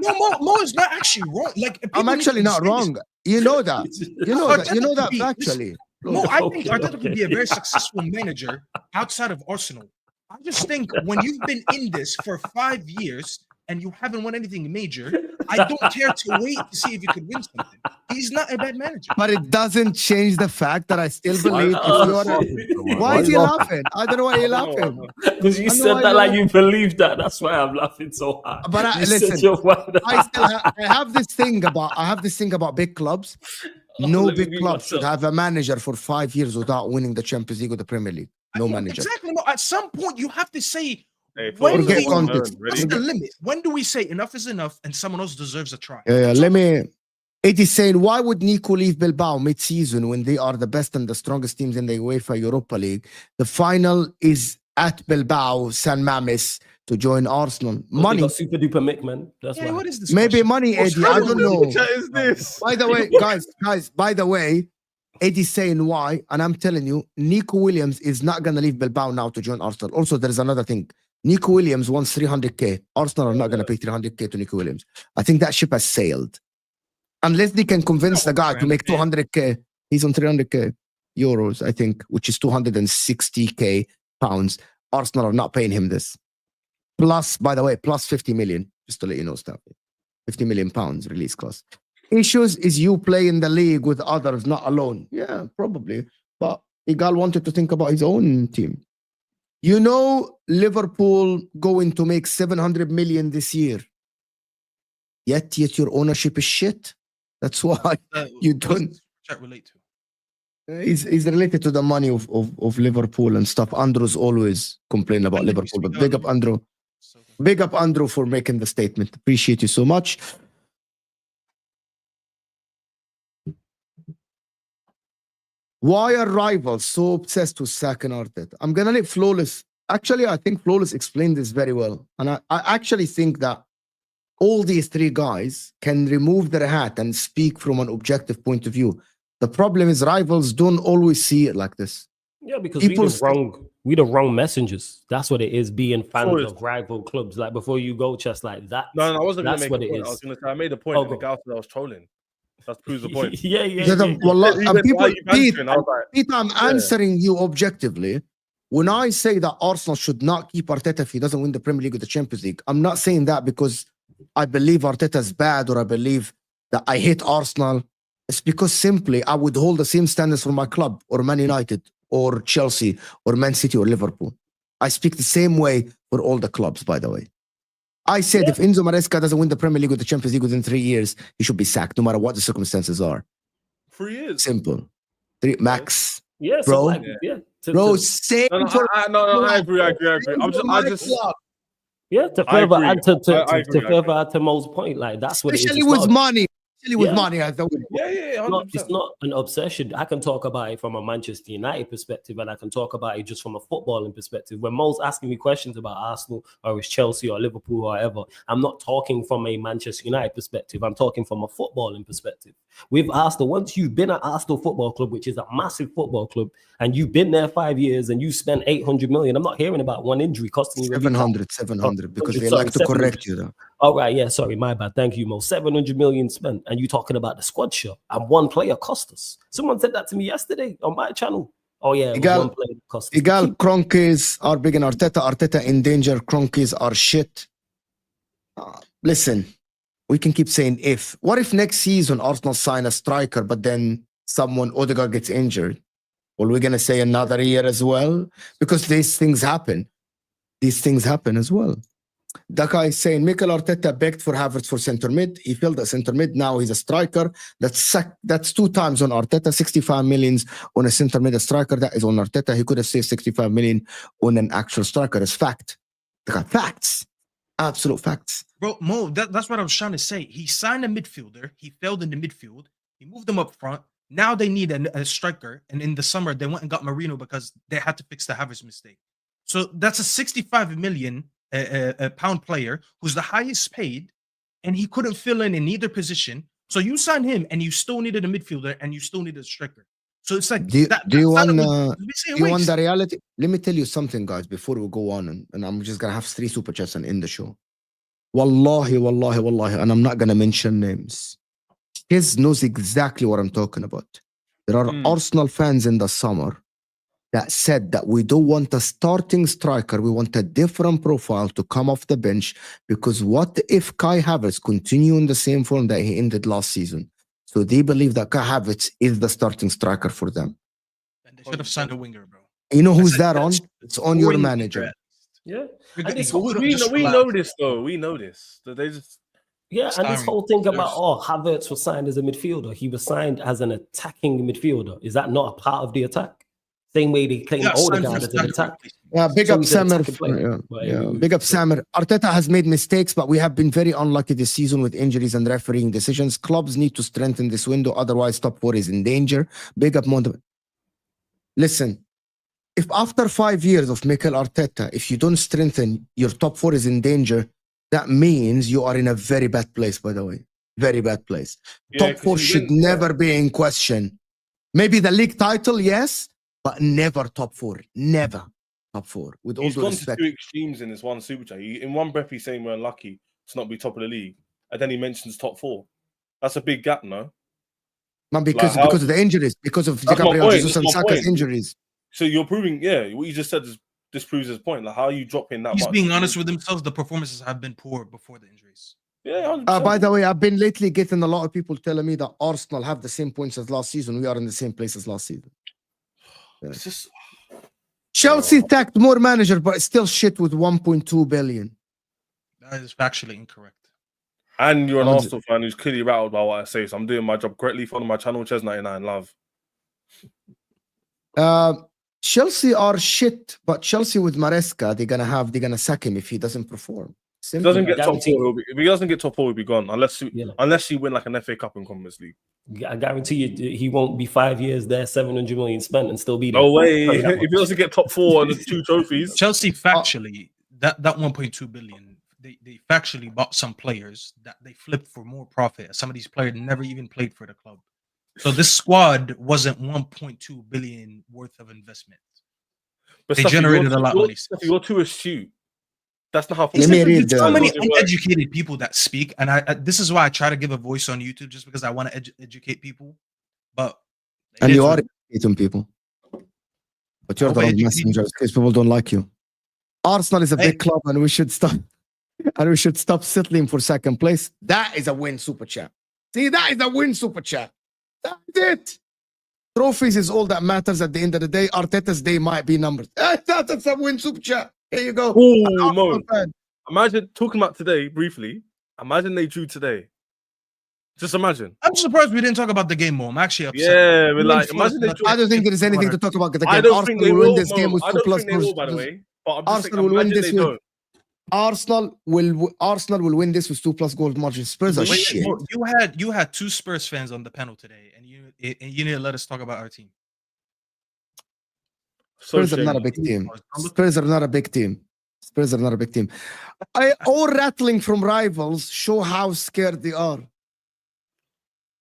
No, Mo is not actually wrong. Like, I'm actually not wrong. You know that. You know that factually. Mo, I think Arteta could be a very successful manager outside of Arsenal. I just think when you've been in this for 5 years and you haven't won anything major, I don't care to wait to see if you could win something. He's not a bad manager. But it doesn't change the fact that I still believe if you are why is he laughing? I don't know why you're laughing. Because you said that like you believe that. That's why I'm laughing so hard. But listen, I have this thing about big clubs. No big club should have a manager for 5 years without winning the Champions League or the Premier League. No manager. Exactly. No, at some point, you have to say, what's the limit? When do we say enough is enough and someone else deserves a try? Let me. Eddie's saying, why would Nico leave Bilbao mid-season when they are the best and the strongest teams in the UEFA Europa League? The final is at Bilbao, San Mames, to join Arsenal. Money. Super duper Mick, man. That's why. What is this? Maybe money, Eddie. I don't know. What is this? By the way, guys, by the way, Eddie's saying why, and I'm telling you, Nico Williams is not going to leave Bilbao now to join Arsenal. Also, there is another thing. Nico Williams wants 300k. Arsenal are not going to pay 300k to Nico Williams. I think that ship has sailed. Unless they can convince the guy to make 200k, he's on 300k euros, I think, which is 260k pounds. Arsenal are not paying him this. Plus, by the way, plus 50 million, just to let you know, Staffy. 50 million pounds release cost. Issues is you play in the league with others, not alone. Yeah, probably. But Egal wanted to think about his own team. You know, Liverpool going to make 700 million this year. Yet your ownership is shit. That's why you don't. Chat relate to. He's related to the money of Liverpool and stuff. Andrew's always complaining about Liverpool, but big up Andrew. Big up Andrew for making the statement. Appreciate you so much. Why are rivals so obsessed with Saka and Arteta? I'm gonna let Flawlees. Actually, I think Flawlees explained this very well, and I actually think that all these three guys can remove their hat and speak from an objective point of view. The problem is rivals don't always see it like this. Yeah, because we the wrong messengers. That's what it is, being fans of rival clubs. Like, before you go, just like that. No, I wasn't going to make what a point. It is. I was going to say, I made a point and the guy said I was trolling. That proves the point. Yeah. Peter, I'm answering you objectively. When I say that Arsenal should not keep Arteta if he doesn't win the Premier League or the Champions League, I'm not saying that because I believe Arteta is bad or I believe that I hate Arsenal. It's because simply I would hold the same standards for my club or Man United or Chelsea or Man City or Liverpool. I speak the same way for all the clubs, by the way. I said if Enzo Maresca doesn't win the Premier League or the Champions League within 3 years, he should be sacked no matter what the circumstances are. 3 years. Simple. 3 max. Yeah, bro. Bro, same I agree. Yeah, to further add to Mo's point, like that's what especially it is. With money. With money, I thought. It's not an obsession. I can talk about it from a Manchester United perspective, and I can talk about it just from a footballing perspective. When Mo's asking me questions about Arsenal or it's Chelsea or Liverpool or whatever, I'm not talking from a Manchester United perspective. I'm talking from a footballing perspective. With Arsenal, once you've been at Arsenal Football Club, which is a massive football club, and you've been there 5 years and you spent 800 million, I'm not hearing about one injury costing you 700 because they like to correct you though. All right, yeah, sorry, my bad. Thank you, Mo. 700 million spent, and you talking about the squad shot, and one player cost us. Someone said that to me yesterday on my channel. Oh yeah, Egal, one player cost us. Egal, Kroenkes are big in Arteta. Arteta in danger. Kroenkes are shit. Listen, We can keep saying if. What if next season Arsenal sign a striker, but then someone, Odegaard, gets injured? Well, we're going to say another year as well? Because these things happen. These things happen as well. That guy is saying, Mikel Arteta begged for Havertz for centre mid. He filled the centre mid. Now he's a striker. That's 2 times on Arteta. 65 millions on a centre mid, a striker. That is on Arteta. He could have saved 65 million on an actual striker. It's fact. They got facts. Absolute facts. Bro, Mo, that's what I was trying to say. He signed a midfielder. He failed in the midfield. He moved them up front. Now they need a striker. And in the summer, they went and got Mainoo because they had to fix the Havertz mistake. So that's a 65 million pound player who's the highest paid, and he couldn't fill in either position. So you sign him, and you still needed a midfielder, and you still needed a striker. So it's like, do you want the reality? Let me tell you something, guys, before we go on, and I'm just gonna have 3 super chats and end the show. Wallahi, and I'm not gonna mention names. His knows exactly what I'm talking about. There are Arsenal fans in the summer that said that we don't want a starting striker, we want a different profile to come off the bench, because what if Kai Havertz continue in the same form that he ended last season? So they believe that Kai Havertz is the starting striker for them. And they should have signed a winger, bro. You know who's that on? It's on your manager. Yeah. We know this, though. We know this. So they just... Yeah, and this whole thing about, Havertz was signed as a midfielder. He was signed as an attacking midfielder. Is that not a part of the attack? Same way they claim Odegaard as an attack. Yeah, big up Samir. Big up Samir. Arteta has made mistakes, but we have been very unlucky this season with injuries and refereeing decisions. Clubs need to strengthen this window, otherwise top 4 is in danger. Big up Monte. Listen, if after 5 years of Mikel Arteta, if you don't strengthen, your top 4 is in danger, that means you are in a very bad place, by the way. Very bad place. Top 4 should never be in question. Maybe the league title, yes, but never top 4. Never top 4. With all due respect. He's gone to 2 extremes in this one super chat. In one breath, he's saying we're unlucky to not be top of the league, and then he mentions top 4. That's a big gap, no? Man, because of the injuries, because of Gabriel Jesus and Saka's injuries. So you're proving, what you just said disproves his point. Like, how are you dropping that? He's being honest with themselves. The performances have been poor before the injuries. Yeah. By the way, I've been lately getting a lot of people telling me that Arsenal have the same points as last season. We are in the same place as last season. Yeah. It's just Chelsea tacked more manager, but it's still shit with 1.2 billion. That is factually incorrect. And you're an Arsenal fan who's clearly rattled by what I say, so I'm doing my job correctly. Follow my channel, Ches99 Love. Chelsea are shit, but Chelsea with Maresca, they're gonna sack him if he doesn't perform. If he doesn't get top 4, if he doesn't get top 4, he'll be gone. Unless you win like an FA Cup and Conference League. I guarantee you, he won't be 5 years there, 700 million spent, and still be there. No way! If he doesn't get top 4 and 2 trophies, Chelsea factually that 1.2 billion, they factually bought some players that they flipped for more profit. Some of these players never even played for the club. So this squad wasn't 1.2 billion worth of investment. But they generated a lot of money. You're too astute. That's not how. There's so many uneducated people that speak, and I this is why I try to give a voice on YouTube, just because I want to educate people. But you are educating people, but you're the wrong messenger because people don't like you. Arsenal is a big club, and we should stop. And we should stop settling for second place. That is a win, super chat. See, that is a win, super chat. That's it. Trophies is all that matters at the end of the day. Arteta's day might be numbers. That's a win, super chat. Here you go. Oh, Mo. Imagine talking about today briefly. Imagine they drew today. Just imagine. I'm surprised we didn't talk about the game more. I'm actually upset. Yeah, we're like, imagine they drew. I don't think there is anything to talk about. The game. I don't Arsenal think they will will win this game with 2 plus goals. By the way, but I'm just Arsenal will win this with. Arsenal will win this with 2+ goal margin. Spurs are shit. You had 2 Spurs fans on the panel today, and you need to let us talk about our team. Spurs are not a big team. Spurs are not a big team. Spurs are not a big team. All rattling from rivals show how scared they are.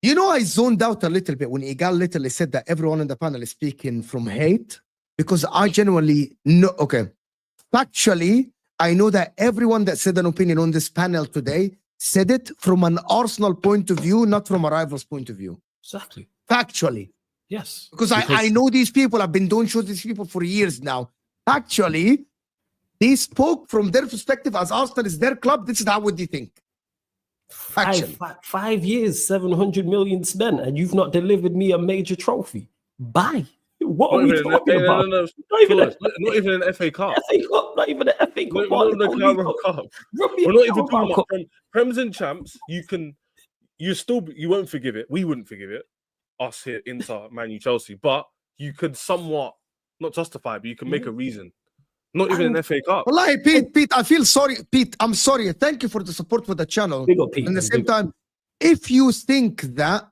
You know, I zoned out a little bit when Egal literally said that everyone in the panel is speaking from hate, because I genuinely know. Okay, factually, I know that everyone that said an opinion on this panel today said it from an Arsenal point of view, not from a rival's point of view. Exactly. Factually. Yes. Because I know these people. I've been doing shows with these people for years now. Actually, they spoke from their perspective as Arsenal is their club. This is how would they think. 5 years, 700 million spent, and you've not delivered me a major trophy. Bye. What are we talking about? No. Not even an FA Cup. FA Cup, not even an FA Cup. Not the Carabao Cup. We're not even talking about Prems and Champs. You won't forgive it. We wouldn't forgive it. Us here, Inter, Man U, Chelsea. But you could somewhat, not justify, but you can make a reason. Not even an FA Cup. Wallahi, Pete, I feel sorry. Pete, I'm sorry. Thank you for the support for the channel. Big up, Pete. At the same time, if you think that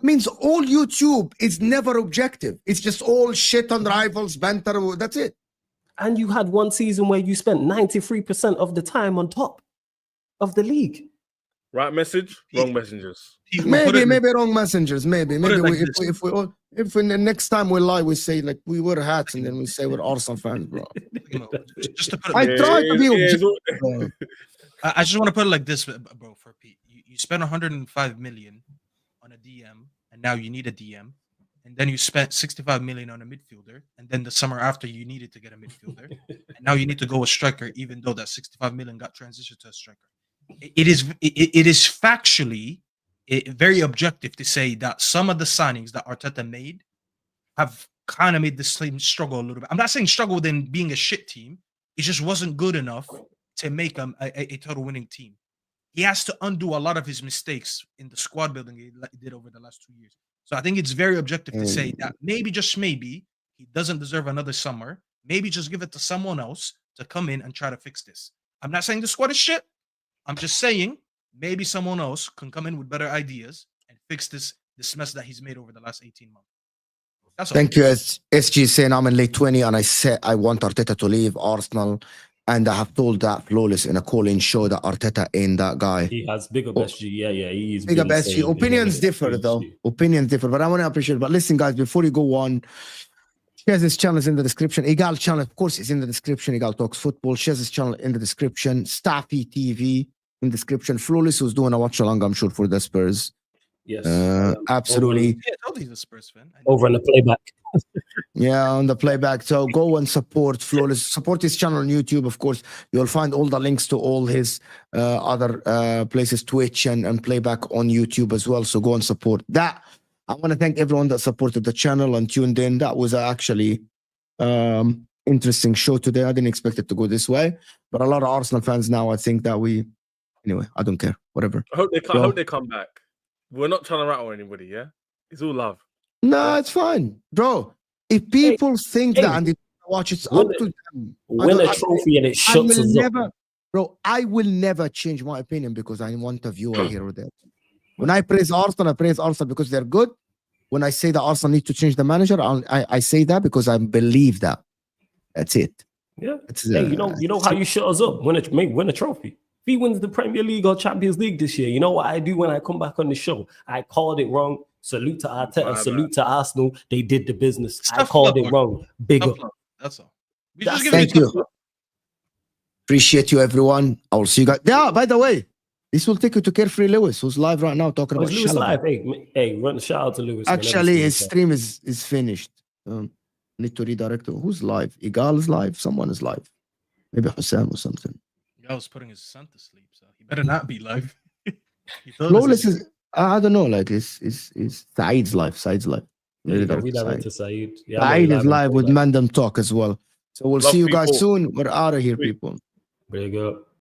means all YouTube is never objective. It's just all shit on rivals, banter. That's it. And you had one season where you spent 93% of the time on top of the league. Right message, wrong messengers. Maybe wrong messengers. Maybe if we the next time we lie, we say like we wear hats and then we say we're Arsenal fans, bro. Just to put I try to be objective. I just want to put it like this, bro. For Pete, you spent 105 million on a DM, and now you need a DM, and then you spent 65 million on a midfielder, and then the summer after you needed to get a midfielder, and now you need to go a striker, even though that 65 million got transitioned to a striker. It is factually very objective to say that some of the signings that Arteta made have kind of made this team struggle a little bit. I'm not saying struggle within being a shit team. It just wasn't good enough to make them a total winning team. He has to undo a lot of his mistakes in the squad building he did over the last 2 years. So I think it's very objective to say that maybe, just maybe, he doesn't deserve another summer. Maybe just give it to someone else to come in and try to fix this. I'm not saying the squad is shit. I'm just saying maybe someone else can come in with better ideas and fix this mess that he's made over the last 18 months. That's all. Thank you, SG, saying I'm in late 20 and I said I want Arteta to leave Arsenal. And I have told that Flawlees in a call-in show that Arteta ain't that guy. He has bigger SG. Yeah, he is bigger SG. Opinions differ, though. Opinions differ, but I want to appreciate it. But listen, guys, before you go on, shares his channel is in the description. Egal channel, of course, is in the description. Egal Talks Football. Shares his channel in the description. Staffy TV in the description. Flawlees, who's doing a watch along, I'm sure, for the Spurs. Yes. Absolutely. Yeah, I told he's a Spurs fan. Over in the playback. Yeah, on the playback. So go and support Flawlees. Support his channel on YouTube, of course. You'll find all the links to all his other places, Twitch and playback on YouTube as well. So go and support that. I want to thank everyone that supported the channel and tuned in. That was actually interesting show today. I didn't expect it to go this way, but a lot of Arsenal fans now, I think that anyway, I don't care. Whatever. I hope they come back. We're not trying to rattle anybody, yeah? It's all love. No, it's fine. Bro, if people think that and they watch, it's up to them. Win a trophy and it shuts us up. Bro, I will never change my opinion because I want a viewer here or there. When I praise Arsenal, I praise Arsenal because they're good. When I say that Arsenal need to change the manager, I say that because I believe that. That's it. Yeah. You know how you shut us up? Win a trophy. If he wins the Premier League or Champions League this year, you know what I do when I come back on the show? I called it wrong. Salute to Arteta, salute to Arsenal. They did the business. I called it wrong. Big up. That's all. Thank you. Appreciate you, everyone. I will see you guys. Yeah, by the way, this will take you to Carefree Lewis, who's live right now talking about Lewis live. Hey, run a shout out to Lewis. Actually, his stream is finished. Need to redirect to who's live. Egal is live. Someone is live. Maybe Hussam or something. Egal was putting his son to sleep, so he better not be live. Flawlees is. I don't know. Like it's Saeed's live. Saeed's live. Redirect to Saeed. Yeah, Saeed is live with Mandem Talk as well. So we'll see you guys soon. We're out of here, people. There you go.